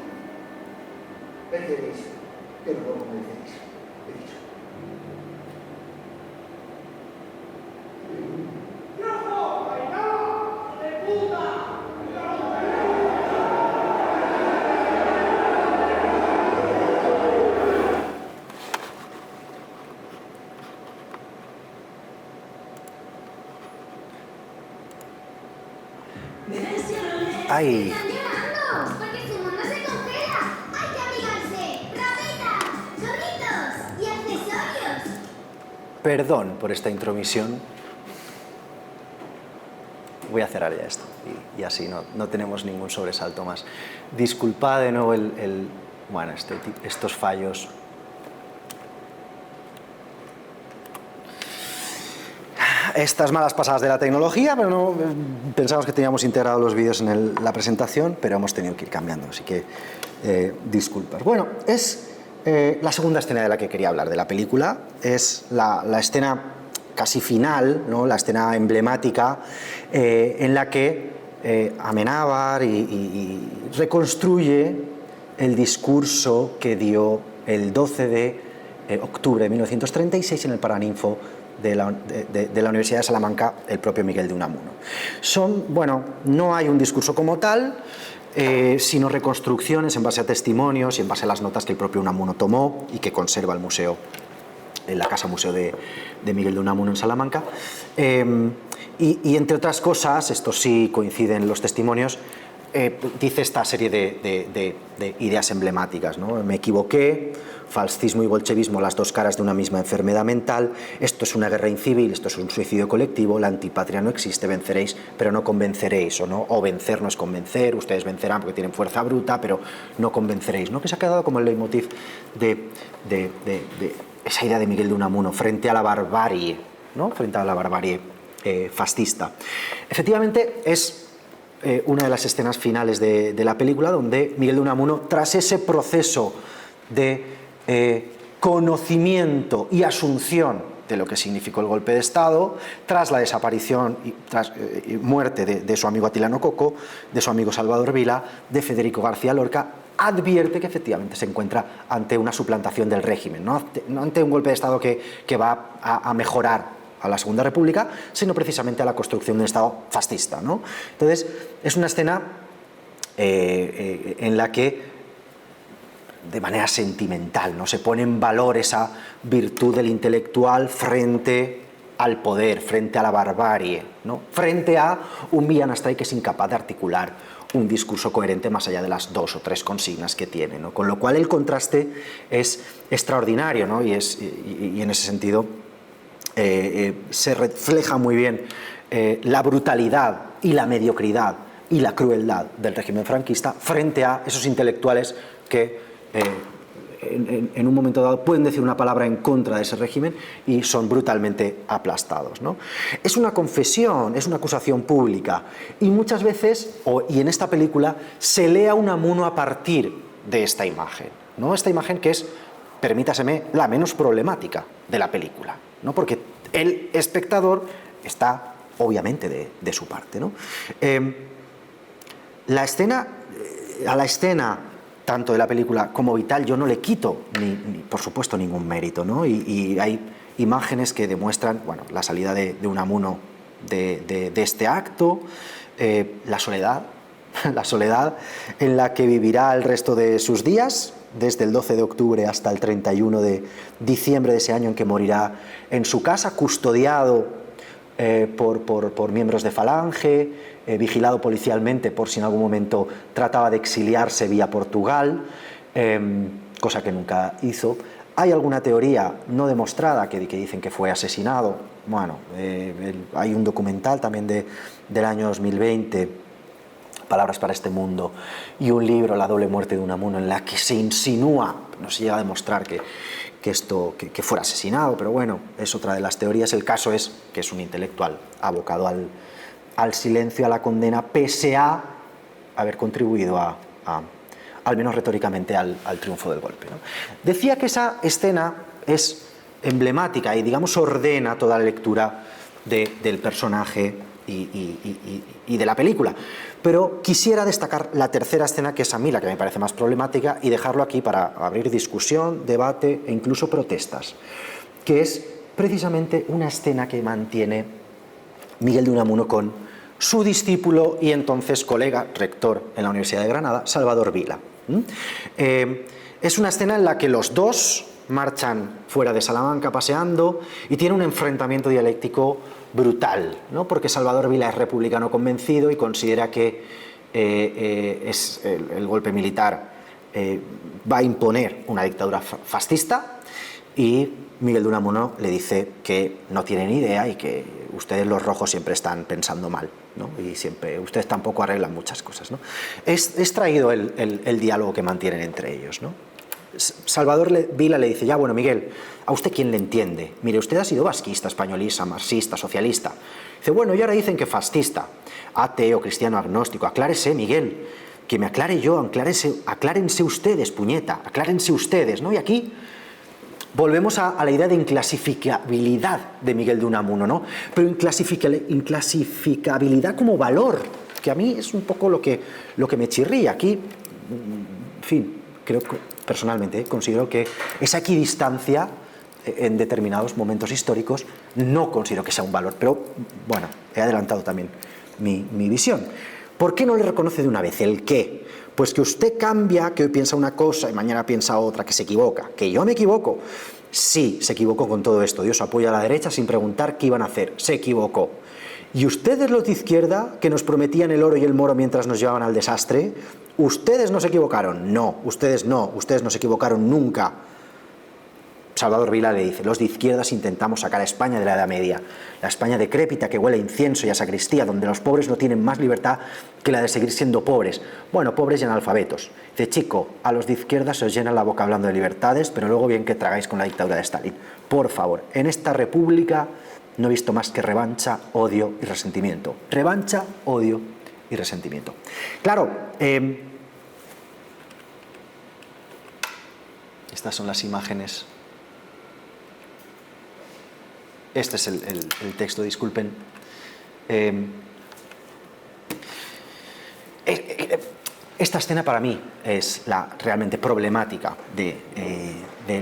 Venceréis, pero no convenceréis. He dicho.
Ay.
¡Están llorando! ¡Porque su mundo se congela! ¡Hay que abrigarse! ¡Rapitas! ¡Chorritos! ¡Y accesorios!
Perdón por esta intromisión. Voy a cerrar ya esto y así no tenemos ningún sobresalto más. Disculpad de nuevo bueno, estos fallos. Estas malas pasadas de la tecnología, pero no pensamos que teníamos integrados los vídeos en la presentación, pero hemos tenido que ir cambiando, así que disculpas. Bueno, es la segunda escena de la que quería hablar de la película, es la escena casi final, ¿no? La escena emblemática en la que Amenábar y reconstruye el discurso que dio el 12 de octubre de 1936 en el Paraninfo de la Universidad de Salamanca, el propio Miguel de Unamuno. Bueno, no hay un discurso como tal, sino reconstrucciones en base a testimonios y en base a las notas que el propio Unamuno tomó y que conserva el museo, en la Casa Museo de Miguel de Unamuno en Salamanca. Y entre otras cosas, esto sí coinciden los testimonios, dice esta serie de ideas emblemáticas, ¿no? Me equivoqué, fascismo y bolchevismo, las dos caras de una misma enfermedad mental, esto es una guerra incivil, esto es un suicidio colectivo, la antipatria no existe, venceréis, pero no convenceréis, o vencer no es convencer, ustedes vencerán porque tienen fuerza bruta, pero no convenceréis, ¿no? Que se ha quedado como el leitmotiv de esa idea de Miguel de Unamuno frente a la barbarie, ¿no? Frente a la barbarie fascista. Efectivamente, es una de las escenas finales de la película donde Miguel de Unamuno, tras ese proceso de conocimiento y asunción de lo que significó el golpe de Estado, tras la desaparición y muerte de su amigo Atilano Coco, de su amigo Salvador Vila, de Federico García Lorca, advierte que efectivamente se encuentra ante una suplantación del régimen, no ante un golpe de Estado que va a mejorar a la Segunda República, sino precisamente a la construcción de un Estado fascista, ¿no? Entonces, es una escena en la que, de manera sentimental, ¿no? Se pone en valor esa virtud del intelectual frente al poder, frente a la barbarie, ¿no? Frente a un Millán Astray que es incapaz de articular un discurso coherente más allá de las 2 o 3 consignas que tiene, ¿no? Con lo cual el contraste es extraordinario, ¿no? Y en ese sentido se refleja muy bien la brutalidad y la mediocridad y la crueldad del régimen franquista frente a esos intelectuales que en un momento dado pueden decir una palabra en contra de ese régimen y son brutalmente aplastados, ¿no? Es una confesión, es una acusación pública y muchas veces, y en esta película, se lee a Unamuno a partir de esta imagen, ¿no? Esta imagen que es, permítaseme, la menos problemática de la película, ¿no? Porque el espectador está obviamente de su parte, ¿no? A la escena tanto de la película como vital yo no le quito por supuesto ningún mérito, ¿no? Y hay imágenes que demuestran, bueno, la salida de Unamuno de este acto, la soledad en la que vivirá el resto de sus días, desde el 12 de octubre hasta el 31 de diciembre de ese año en que morirá en su casa, custodiado por miembros de Falange, vigilado policialmente por si en algún momento trataba de exiliarse vía Portugal, cosa que nunca hizo. Hay alguna teoría no demostrada que dicen que fue asesinado. Bueno, hay un documental también del año 2020, Palabras para este mundo, y un libro, La doble muerte de Unamuno, en la que se insinúa, no se llega a demostrar que fuera asesinado, pero bueno, es otra de las teorías. El caso es que es un intelectual abocado al silencio, a la condena, pese a haber contribuido al menos retóricamente al triunfo del golpe, ¿no? Decía que esa escena es emblemática y, digamos, ordena toda la lectura del personaje y de la película, pero quisiera destacar la tercera escena, que es a mí la que me parece más problemática, y dejarlo aquí para abrir discusión, debate e incluso protestas, que es precisamente una escena que mantiene Miguel de Unamuno con su discípulo y entonces colega, rector en la Universidad de Granada, Salvador Vila. Es una escena en la que los dos marchan fuera de Salamanca paseando y tiene un enfrentamiento dialéctico brutal, ¿no? Porque Salvador Vila es republicano convencido y considera que el golpe militar va a imponer una dictadura fascista, y Miguel de Unamuno le dice que no tiene ni idea y que ustedes los rojos siempre están pensando mal, ¿no? Y siempre ustedes tampoco arreglan muchas cosas, ¿no? Es traído el diálogo que mantienen entre ellos, ¿no? Salvador Vila le dice: ya, bueno, Miguel, ¿a usted quién le entiende? Mire, usted ha sido vasquista, españolista, marxista, socialista. Dice: bueno, y ahora dicen que fascista, ateo, cristiano, agnóstico. Aclárese, Miguel, que me aclare yo, aclárense ustedes, puñeta, aclárense ustedes, ¿no? Y aquí volvemos a la idea de inclasificabilidad de Miguel de Unamuno, ¿no? Pero inclasificabilidad como valor, que a mí es un poco lo que me chirría. Aquí, en fin, creo que personalmente considero que esa equidistancia en determinados momentos históricos no considero que sea un valor, pero bueno, he adelantado también mi visión. ¿Por qué no le reconoce de una vez el qué? Pues que usted cambia, que hoy piensa una cosa y mañana piensa otra, que se equivoca, que yo me equivoco. Sí, se equivocó con todo esto. Dios apoya a la derecha sin preguntar qué iban a hacer. Se equivocó. Y ustedes, los de izquierda, que nos prometían el oro y el moro mientras nos llevaban al desastre, ¿ustedes no se equivocaron? No, ustedes no se equivocaron nunca. Salvador Vila le dice: los de izquierdas intentamos sacar a España de la Edad Media, la España decrépita que huele a incienso y a sacristía, donde los pobres no tienen más libertad que la de seguir siendo pobres. Bueno, pobres y analfabetos. Dice: chico, a los de izquierdas se os llena la boca hablando de libertades, pero luego bien que tragáis con la dictadura de Stalin. Por favor, en esta república no he visto más que revancha, odio y resentimiento. Revancha, odio y resentimiento. Claro, estas son las imágenes. Este es el texto, disculpen. Esta escena para mí es la realmente problemática de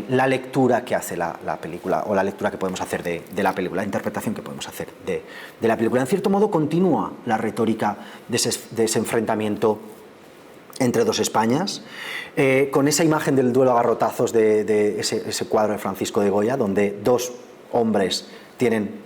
la lectura que hace la película, o la lectura que podemos hacer de la película, la interpretación que podemos hacer de la película. En cierto modo continúa la retórica de ese enfrentamiento entre dos Españas, con esa imagen del duelo a garrotazos de ese cuadro de Francisco de Goya, donde dos hombres tienen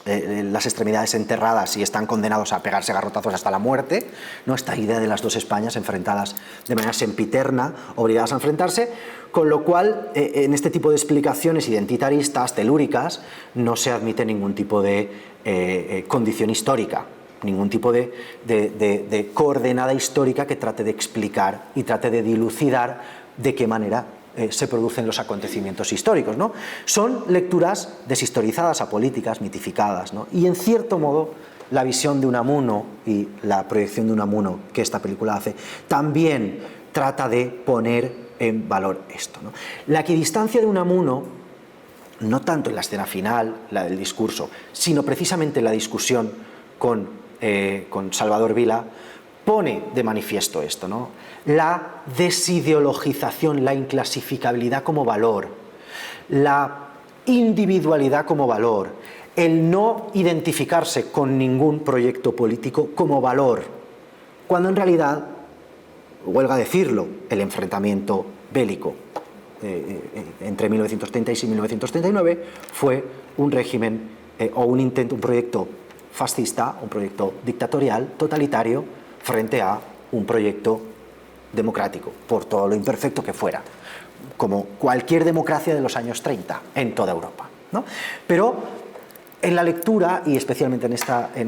las extremidades enterradas y están condenados a pegarse a garrotazos hasta la muerte, ¿no? Esta idea de las dos Españas enfrentadas de manera sempiterna, obligadas a enfrentarse, con lo cual en este tipo de explicaciones identitaristas, telúricas, no se admite ningún tipo de condición histórica ningún tipo de coordenada histórica que trate de explicar y trate de dilucidar de qué manera se producen los acontecimientos históricos, ¿no? Son lecturas deshistorizadas, apolíticas, mitificadas, ¿no? Y en cierto modo la visión de Unamuno y la proyección de Unamuno que esta película hace también trata de poner en valor esto, ¿no? La equidistancia de Unamuno, no tanto en la escena final, la del discurso, sino precisamente en la discusión con Salvador Vila, pone de manifiesto esto, ¿no? La desideologización, la inclasificabilidad como valor, la individualidad como valor, el no identificarse con ningún proyecto político como valor, cuando en realidad, huelga decirlo, el enfrentamiento bélico entre 1936 y 1939 fue un régimen o un intento, un proyecto fascista, un proyecto dictatorial, totalitario, frente a un proyecto democrático, por todo lo imperfecto que fuera, como cualquier democracia de los años 30 en toda Europa, ¿no? Pero en la lectura, y especialmente en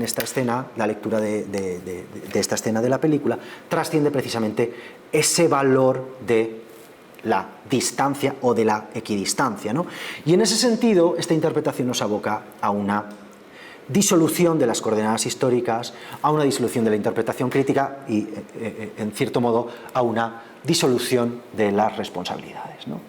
esta escena, la lectura de esta escena de la película, trasciende precisamente ese valor de la distancia o de la equidistancia, ¿no? Y en ese sentido, esta interpretación nos aboca a una disolución de las coordenadas históricas, a una disolución de la interpretación crítica y, en cierto modo, a una disolución de las responsabilidades, ¿no?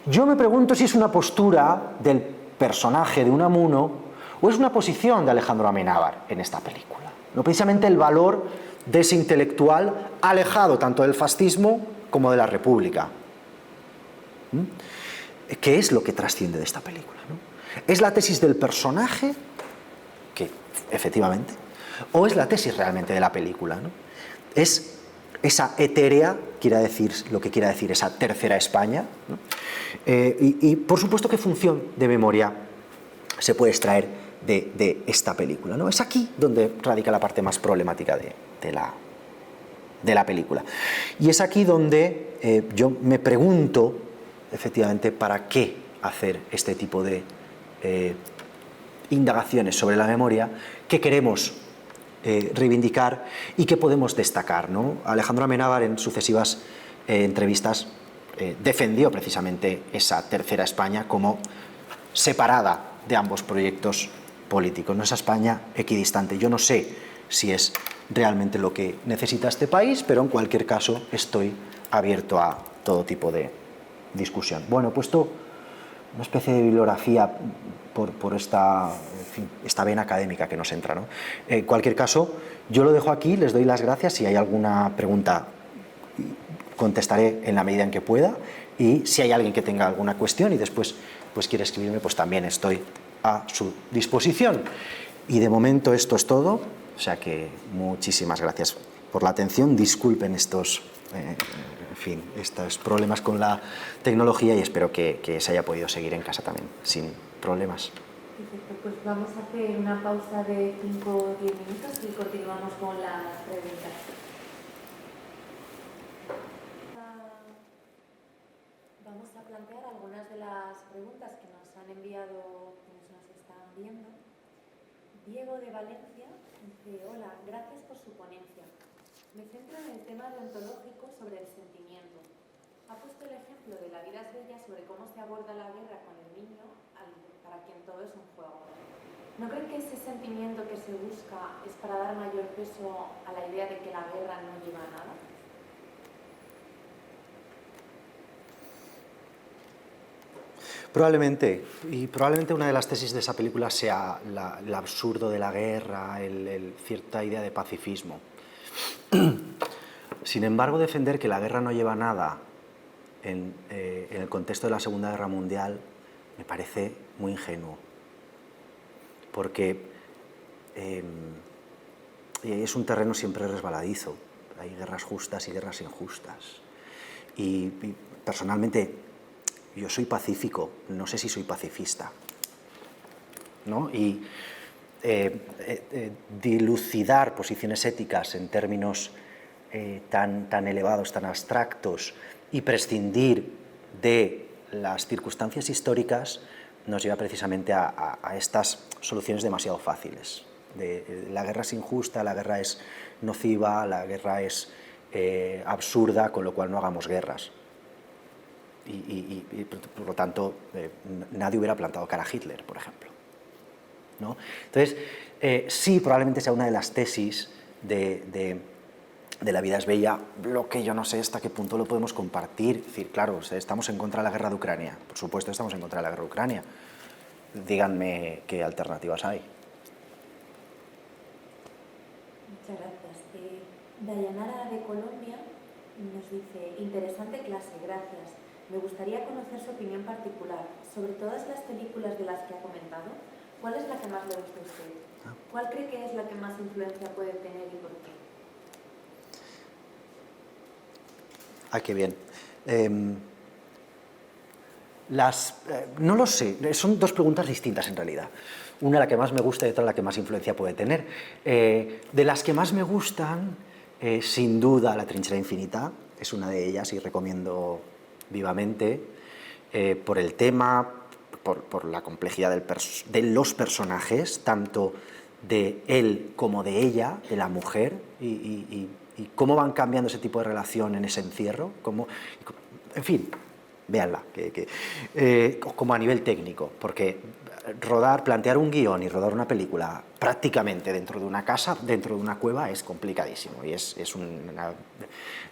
Yo me pregunto si es una postura del personaje de Unamuno o es una posición de Alejandro Amenábar en esta película, ¿no? Precisamente el valor de ese intelectual alejado tanto del fascismo como de la República. ¿Qué es lo que trasciende de esta película, ¿no? ¿Es la tesis del personaje, que efectivamente, o es la tesis realmente de la película, ¿no? Es esa etérea, quiera decir lo que quiera decir esa tercera España, ¿no? Y por supuesto, ¿qué función de memoria se puede extraer de esta película, ¿no? Es aquí donde radica la parte más problemática de la película. Y es aquí donde yo me pregunto, efectivamente, ¿para qué hacer este tipo de indagaciones sobre la memoria? ¿Qué queremos reivindicar y qué podemos destacar, ¿no? Alejandro Amenábar en sucesivas entrevistas defendió precisamente esa tercera España como separada de ambos proyectos políticos, no esa España equidistante. Yo no sé si es realmente lo que necesita este país, pero en cualquier caso estoy abierto a todo tipo de discusión. Bueno, he puesto una especie de bibliografía por esta, en fin, esta vena académica que nos entra, ¿no? En cualquier caso, yo lo dejo aquí, les doy las gracias. Si hay alguna pregunta, contestaré en la medida en que pueda, y si hay alguien que tenga alguna cuestión y después pues quiere escribirme, pues también estoy a su disposición. Y de momento esto es todo, o sea que muchísimas gracias por la atención. Disculpen estos problemas con la tecnología y espero que se haya podido seguir en casa también sin problemas.
Perfecto, pues vamos a hacer una pausa de 5 o 10 minutos y continuamos con las preguntas. Vamos a plantear algunas de las preguntas que nos han enviado quienes nos están viendo. Diego de Valencia dice: hola, gracias por su ponencia. Me centro en el tema deontológico sobre el sentimiento. Ha puesto el ejemplo de La vida es bella sobre cómo se aborda la guerra con el niño, para quien todo es un juego. ¿No creen que ese sentimiento que se busca es para dar mayor peso a la idea de que la guerra no lleva a nada?
Probablemente, y probablemente una de las tesis de esa película sea el absurdo de la guerra, cierta idea de pacifismo. Sin embargo, defender que la guerra no lleva a nada en el contexto de la Segunda Guerra Mundial me parece muy ingenuo, porque es un terreno siempre resbaladizo. Hay guerras justas y guerras injustas. Y personalmente, yo soy pacífico, no sé si soy pacifista, ¿no? Y dilucidar posiciones éticas en términos tan elevados, tan abstractos, y prescindir de las circunstancias históricas nos lleva precisamente a estas soluciones demasiado fáciles. La guerra es injusta, la guerra es nociva, la guerra es absurda, con lo cual no hagamos guerras. Y por lo tanto, nadie hubiera plantado cara a Hitler, por ejemplo, ¿no? Entonces, sí, probablemente sea una de las tesis de La vida es bella. Lo que yo no sé hasta qué punto lo podemos compartir. Es decir, claro, estamos en contra de la guerra de Ucrania. Por supuesto, estamos en contra de la guerra de Ucrania. Díganme qué alternativas hay.
Muchas gracias. Dayanara de Colombia nos dice, interesante clase, gracias. Me gustaría conocer su opinión particular sobre todas las películas de las que ha comentado. ¿Cuál es la que más le gusta a usted? ¿Cuál cree que es la que más influencia puede tener y por qué?
Ah, qué bien. No lo sé, son dos preguntas distintas en realidad. Una la que más me gusta y otra la que más influencia puede tener. De las que más me gustan, sin duda La trinchera infinita es una de ellas y recomiendo vivamente por el tema, por la complejidad de los personajes, tanto de él como de ella, de la mujer, y cómo van cambiando ese tipo de relación en ese encierro, en fin, véanla, como a nivel técnico, porque plantear un guión y rodar una película prácticamente dentro de una casa, dentro de una cueva, es complicadísimo y es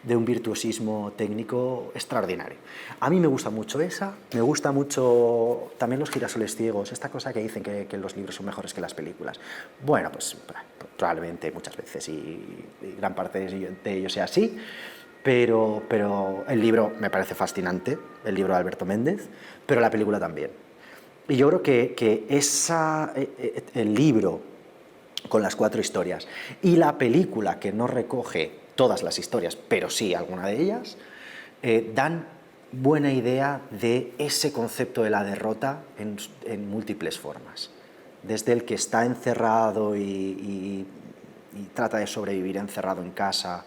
de un virtuosismo técnico extraordinario. A mí me gusta mucho esa, me gusta mucho también Los girasoles ciegos, esta cosa que dicen que los libros son mejores que las películas. Bueno, pues probablemente muchas veces y gran parte de ello sea así, pero el libro me parece fascinante, el libro de Alberto Méndez, pero la película también. Y yo creo que el libro con las 4 historias y la película que no recoge todas las historias, pero sí alguna de ellas, dan buena idea de ese concepto de la derrota en múltiples formas. Desde el que está encerrado y trata de sobrevivir encerrado en casa,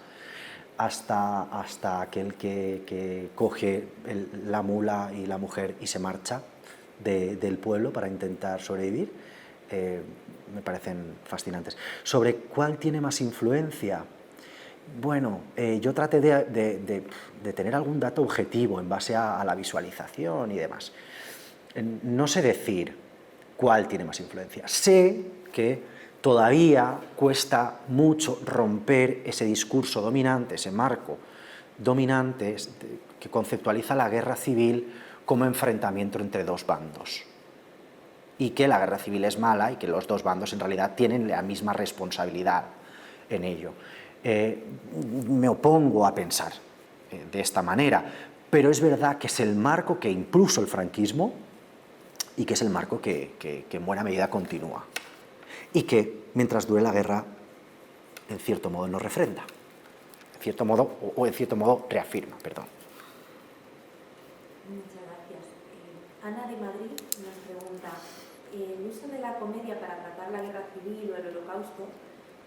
hasta aquel que coge la mula y la mujer y se marcha del pueblo para intentar sobrevivir, me parecen fascinantes. ¿Sobre cuál tiene más influencia? Bueno, yo traté de tener algún dato objetivo en base a la visualización y demás. No sé decir cuál tiene más influencia. Sé que todavía cuesta mucho romper ese discurso dominante, ese marco dominante que conceptualiza la guerra civil como enfrentamiento entre 2 bandos, y que la guerra civil es mala y que los 2 bandos en realidad tienen la misma responsabilidad en ello. Me opongo a pensar de esta manera, pero es verdad que es el marco que impuso el franquismo y que es el marco que en buena medida continúa y que mientras dure la guerra en cierto modo nos refrenda, en cierto modo reafirma, perdón.
Muchas gracias. Ana de Madrid nos pregunta, ¿el uso de la comedia para tratar la guerra civil o el holocausto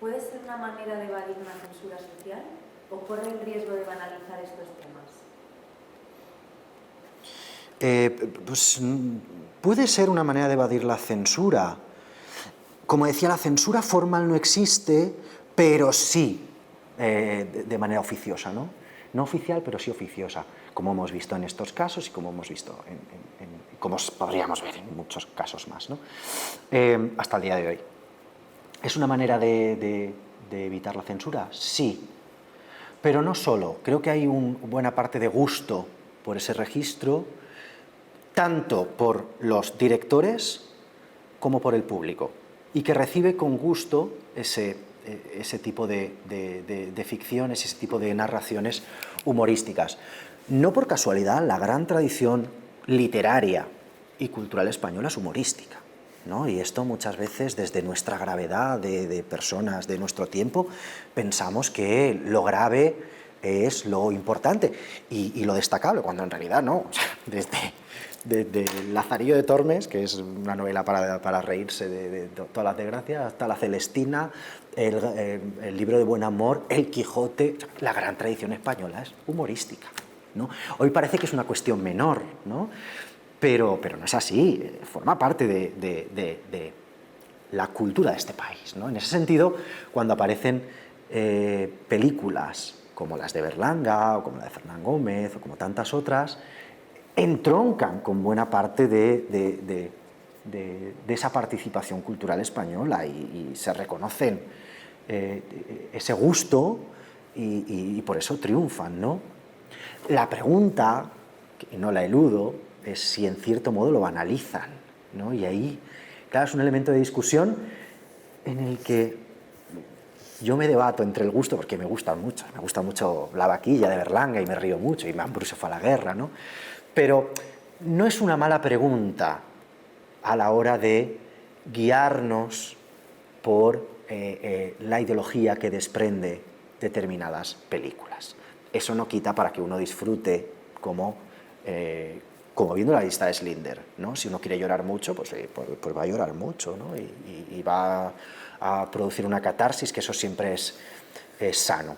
puede ser una manera de evadir una censura social o corre el riesgo de banalizar estos temas?
Pues puede ser una manera de evadir la censura. Como decía, la censura formal no existe, pero sí de manera oficiosa, ¿no? No oficial, pero sí oficiosa, como hemos visto en estos casos y como hemos visto como podríamos ver en muchos casos más, ¿no? Hasta el día de hoy. ¿Es una manera de evitar la censura? Sí, pero no solo. Creo que hay una buena parte de gusto por ese registro, tanto por los directores como por el público, y que recibe con gusto ese tipo de ficciones, ese tipo de narraciones humorísticas. No por casualidad, la gran tradición literaria y cultural española es humorística, ¿no? Y esto muchas veces, desde nuestra gravedad de personas de nuestro tiempo, pensamos que lo grave es lo importante y lo destacable, cuando en realidad no. O sea, desde Lazarillo de Tormes, que es una novela para reírse de todas las desgracias, hasta La Celestina, el libro de Buen Amor, El Quijote, la gran tradición española es humorística, ¿no? Hoy parece que es una cuestión menor, ¿no? Pero no es así, forma parte la cultura de este país, ¿no? En ese sentido, cuando aparecen películas como las de Berlanga, o como la de Fernán Gómez, o como tantas otras, entroncan con buena parte de esa participación cultural española y se reconocen ese gusto y por eso triunfan, ¿no? La pregunta, y no la eludo, es si en cierto modo lo banalizan, ¿no? Y ahí, claro, es un elemento de discusión en el que yo me debato entre el gusto, porque me gusta mucho La vaquilla de Berlanga y me río mucho, y Mambrú se fue a la guerra, ¿no? Pero no es una mala pregunta a la hora de guiarnos por la ideología que desprende determinadas películas. Eso no quita para que uno disfrute como viendo la lista de Schindler, ¿no? Si uno quiere llorar mucho, pues va a llorar mucho, ¿no? Y va a producir una catarsis, que eso siempre es sano.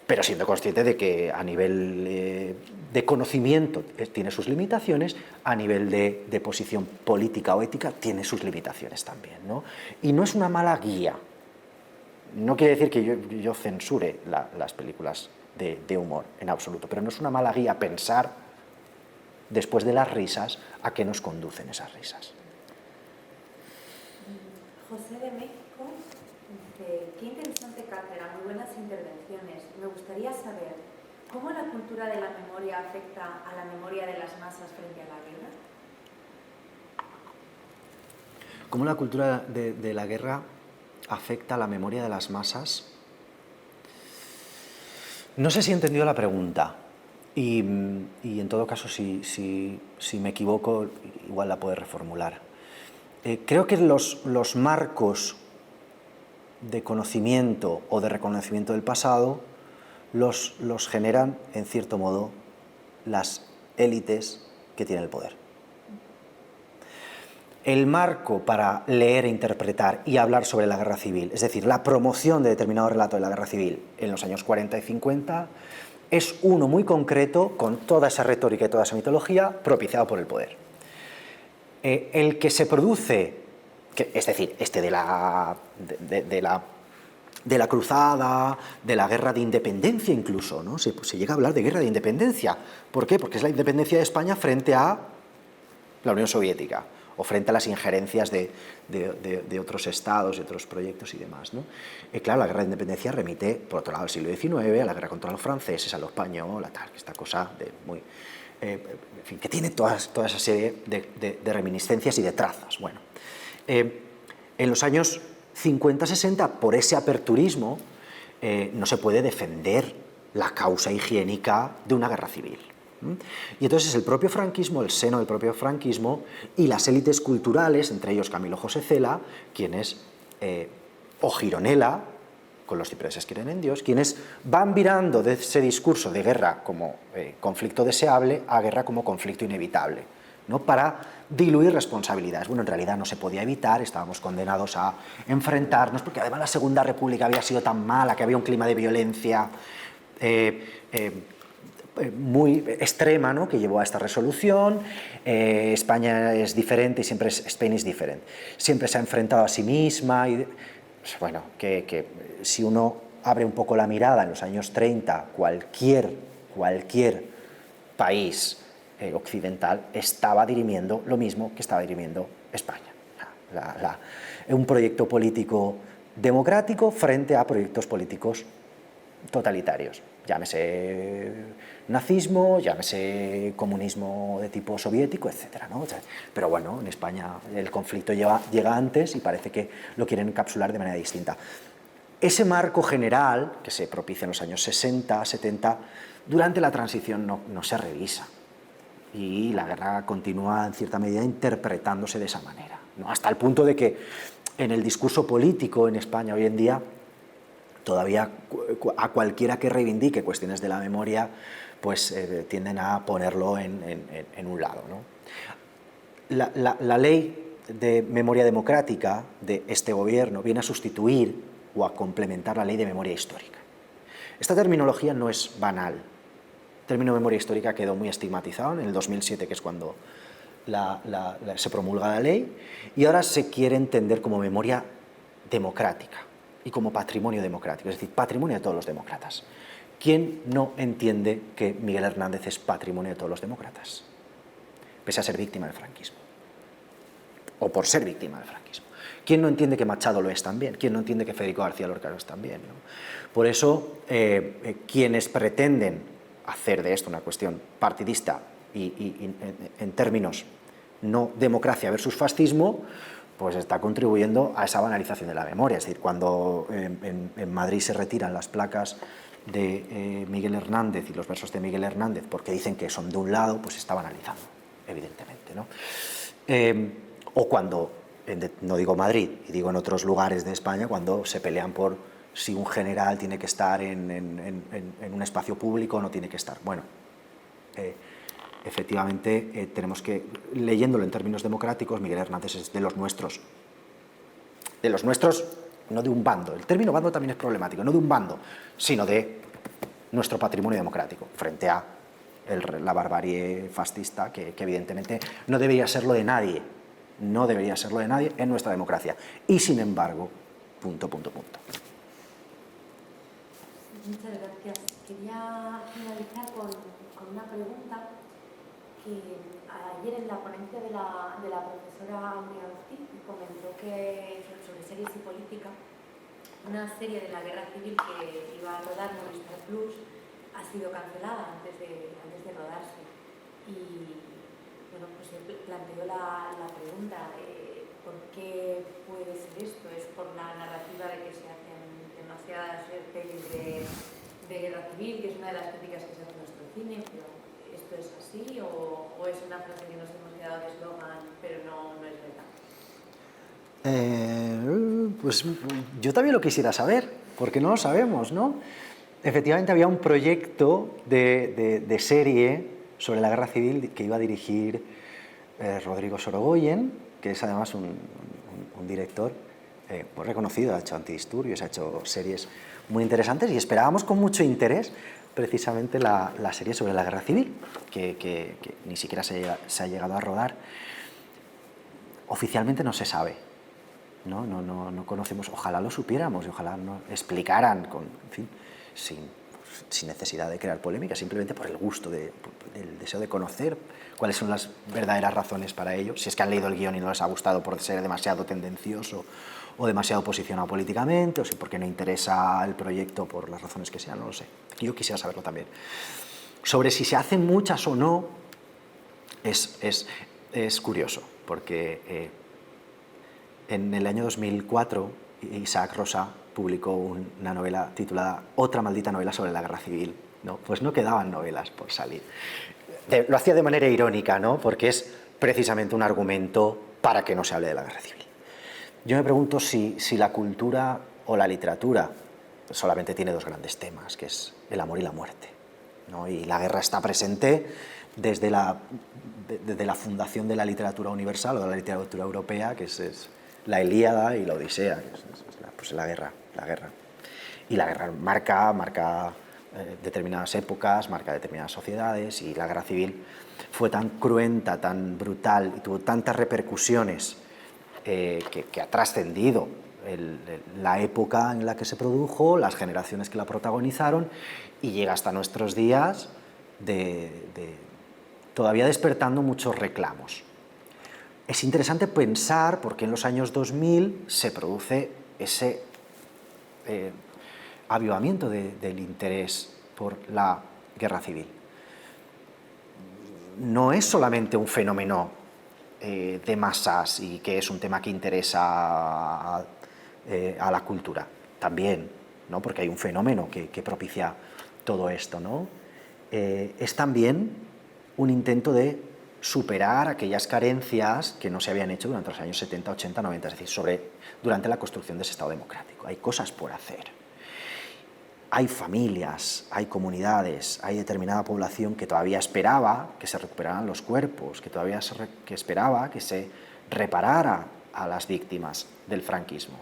Pero siendo consciente de que a nivel de conocimiento tiene sus limitaciones, a nivel de posición política o ética tiene sus limitaciones también, ¿no? Y no es una mala guía. No quiere decir que yo censure las películas de humor, en absoluto, pero no es una mala guía pensar, después de las risas, a qué nos conducen esas risas.
José de México dice: qué interesante cátedra, muy buenas intervenciones. Me gustaría saber cómo la cultura de la memoria afecta a la memoria de las masas frente a la guerra.
¿Cómo la cultura de la guerra afecta a la memoria de las masas? No sé si he entendido la pregunta y en todo caso si me equivoco igual la puedo reformular. Creo que los marcos de conocimiento o de reconocimiento del pasado los generan, en cierto modo, las élites que tienen el poder. El marco para leer, interpretar y hablar sobre la guerra civil, es decir, la promoción de determinado relato de la guerra civil en los años 40 y 50, es uno muy concreto, con toda esa retórica y toda esa mitología, propiciado por el poder. El que se produce, es decir, de la cruzada, de la guerra de independencia incluso, ¿no? Se llega a hablar de guerra de independencia. ¿Por qué? Porque es la independencia de España frente a la Unión Soviética, o frente a las injerencias de otros estados, de otros proyectos y demás, ¿no? Claro, la guerra de independencia remite, por otro lado, al siglo XIX, a la guerra contra los franceses, a lo español, a tal, esta cosa muy... en fin, que tiene toda esa serie de reminiscencias y de trazas. Bueno, en los años 50-60, por ese aperturismo, no se puede defender la causa higiénica de una guerra civil. Y entonces el propio franquismo, el seno del propio franquismo y las élites culturales, entre ellos Camilo José Cela, quienes, o Gironella, con los cipreses quieren en Dios, quienes van virando de ese discurso de guerra como conflicto deseable a guerra como conflicto inevitable, ¿no? Para diluir responsabilidades. Bueno, en realidad no se podía evitar, estábamos condenados a enfrentarnos, porque además la Segunda República había sido tan mala, que había un clima de violencia muy extrema, ¿no? Que llevó a esta resolución. España es diferente y siempre Spain is different. Siempre se ha enfrentado a sí misma y, bueno, que si uno abre un poco la mirada en los años 30, cualquier país occidental estaba dirimiendo lo mismo que estaba dirimiendo España. Un proyecto político democrático frente a proyectos políticos totalitarios. Llámese nazismo, llámese comunismo de tipo soviético, etc., ¿no? O sea, pero bueno, en España el conflicto llega antes y parece que lo quieren encapsular de manera distinta. Ese marco general, que se propicia en los años 60, 70, durante la transición no se revisa. Y la guerra continúa en cierta medida interpretándose de esa manera, ¿no? Hasta el punto de que en el discurso político en España hoy en día, todavía a cualquiera que reivindique cuestiones de la memoria, pues tienden a ponerlo en un lado, ¿no? La ley de memoria democrática de este gobierno viene a sustituir o a complementar la ley de memoria histórica. Esta terminología no es banal. El término memoria histórica quedó muy estigmatizado en el 2007, que es cuando se promulga la ley y ahora se quiere entender como memoria democrática y como patrimonio democrático, es decir, patrimonio de todos los demócratas. ¿Quién no entiende que Miguel Hernández es patrimonio de todos los demócratas? Pese a ser víctima del franquismo. O por ser víctima del franquismo. ¿Quién no entiende que Machado lo es también? ¿Quién no entiende que Federico García Lorca lo es también? ¿No? Por eso, quienes pretenden hacer de esto una cuestión partidista y en términos no democracia versus fascismo, pues está contribuyendo a esa banalización de la memoria. Es decir, cuando en Madrid se retiran las placas de Miguel Hernández y los versos de Miguel Hernández porque dicen que son de un lado, pues se está banalizando, evidentemente, ¿no? O cuando, no digo Madrid, y digo en otros lugares de España, cuando se pelean por si un general tiene que estar en un espacio público o no tiene que estar. Bueno, efectivamente, tenemos que, leyéndolo en términos democráticos, Miguel Hernández es de los nuestros. De los nuestros, no de un bando. El término bando también es problemático, no de un bando, sino de nuestro patrimonio democrático, frente a la barbarie fascista, que evidentemente no debería serlo de nadie. No debería serlo de nadie en nuestra democracia. Y sin embargo, punto.
Muchas gracias. Quería finalizar con una pregunta que ayer en la ponencia de la profesora Aurea Ortiz comentó que sobre series y política, una serie de la guerra civil que iba a rodar Movistar Plus ha sido cancelada antes de rodarse. Y bueno, pues se planteó la pregunta, ¿por qué puede ser esto? ¿Es por la narrativa de que se hacen demasiadas pelis de guerra civil, que es una de las críticas que se hace en nuestro cine? Pero ¿esto es así o es una frase que nos hemos quedado de eslogan, pero no es verdad?
Pues yo también lo quisiera saber, porque no lo sabemos, ¿no? Efectivamente había un proyecto de serie sobre la guerra civil que iba a dirigir Rodrigo Sorogoyen, que es además un director muy reconocido, ha hecho Antidisturbios, ha hecho series muy interesantes y esperábamos con mucho interés precisamente la serie sobre la guerra civil, que ni siquiera se ha llegado a rodar. Oficialmente no se sabe, no conocemos, ojalá lo supiéramos y ojalá nos explicaran, sin necesidad de crear polémica, simplemente por el gusto, del deseo de conocer cuáles son las verdaderas razones para ello, si es que han leído el guión y no les ha gustado por ser demasiado tendencioso o demasiado posicionado políticamente, o si porque no interesa el proyecto por las razones que sean, no lo sé. Yo quisiera saberlo también. Sobre si se hacen muchas o no, es curioso, porque en el año 2004 Isaac Rosa publicó una novela titulada Otra maldita novela sobre la guerra civil, ¿no? Pues no quedaban novelas por salir. Lo hacía de manera irónica, ¿no? Porque es precisamente un argumento para que no se hable de la guerra civil. Yo me pregunto si la cultura o la literatura solamente tiene dos grandes temas, que es el amor y la muerte, ¿no? Y la guerra está presente desde la fundación de la literatura universal o de la literatura europea, que es la Ilíada y la Odisea, que pues la guerra. Y la guerra marca determinadas épocas, marca determinadas sociedades, y la guerra civil fue tan cruenta, tan brutal y tuvo tantas repercusiones que ha trascendido la época en la que se produjo, las generaciones que la protagonizaron, y llega hasta nuestros días todavía despertando muchos reclamos. Es interesante pensar por qué en los años 2000 se produce ese avivamiento del interés por la guerra civil. No es solamente un fenómeno de masas y que es un tema que interesa a la cultura, también, ¿no? Porque hay un fenómeno que propicia todo esto, ¿no? Es también un intento de superar aquellas carencias que no se habían hecho durante los años 70, 80, 90, es decir, durante la construcción de ese Estado democrático. Hay cosas por hacer. Hay familias, hay comunidades, hay determinada población que todavía esperaba que se recuperaran los cuerpos, que esperaba que se reparara a las víctimas del franquismo.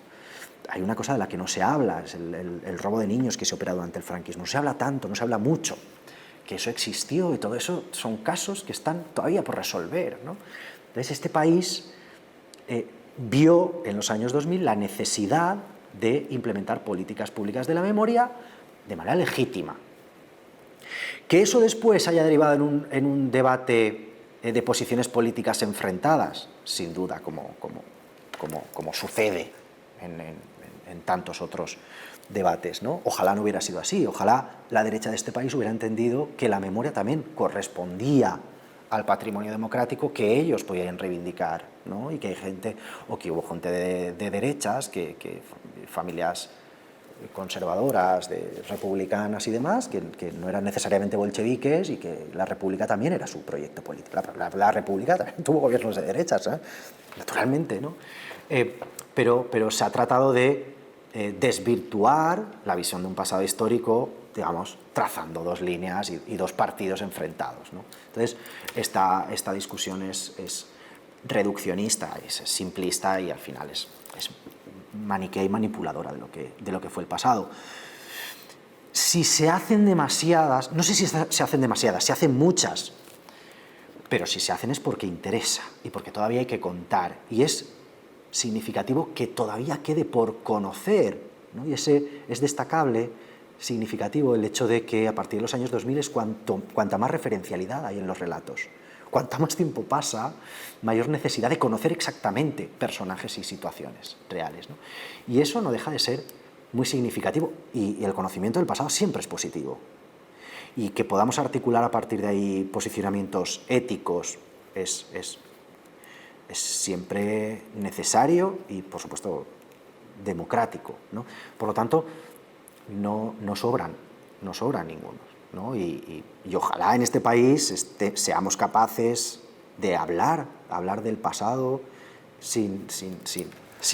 Hay una cosa de la que no se habla, es el robo de niños que se opera durante el franquismo. No se habla tanto, no se habla mucho, que eso existió y todo eso son casos que están todavía por resolver, ¿no? Entonces, este país vio en los años 2000 la necesidad de implementar políticas públicas de la memoria de manera legítima. Que eso después haya derivado en un debate de posiciones políticas enfrentadas, sin duda, como sucede en tantos otros debates, ¿no? Ojalá no hubiera sido así, ojalá la derecha de este país hubiera entendido que la memoria también correspondía al patrimonio democrático que ellos podían reivindicar, ¿no? Y que hay gente, o que hubo gente de derechas, familias conservadoras, republicanas y demás, que no eran necesariamente bolcheviques y que la República también era su proyecto político. La República también tuvo gobiernos de derechas, naturalmente, ¿no? Pero se ha tratado de desvirtuar la visión de un pasado histórico, digamos, trazando dos líneas y dos partidos enfrentados, ¿no? Entonces, esta discusión es reduccionista, es simplista y al final es maniquea y manipuladora de lo que fue el pasado. Si se hacen demasiadas, no sé si se hacen demasiadas, se hacen muchas, pero si se hacen es porque interesa y porque todavía hay que contar, y es significativo que todavía quede por conocer, ¿no? Y es destacable, significativo, el hecho de que a partir de los años 2000 es cuanta más referencialidad hay en los relatos. Cuanto más tiempo pasa, mayor necesidad de conocer exactamente personajes y situaciones reales, ¿no? Y eso no deja de ser muy significativo, y el conocimiento del pasado siempre es positivo. Y que podamos articular a partir de ahí posicionamientos éticos es siempre necesario y, por supuesto, democrático, ¿no? Por lo tanto, no sobran ninguno, ¿no? Y ojalá en este país seamos capaces de hablar del pasado sin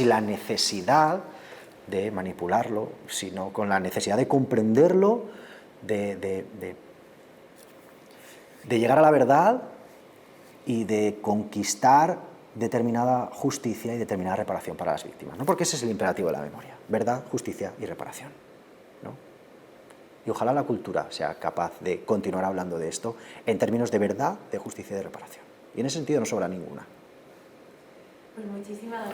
la necesidad de manipularlo, sino con la necesidad de comprenderlo, de llegar a la verdad y de conquistar determinada justicia y determinada reparación para las víctimas, ¿no? Porque ese es el imperativo de la memoria: verdad, justicia y reparación, ¿no? Y ojalá la cultura sea capaz de continuar hablando de esto en términos de verdad, de justicia y de reparación. Y en ese sentido no sobra ninguna.
Pues muchísimas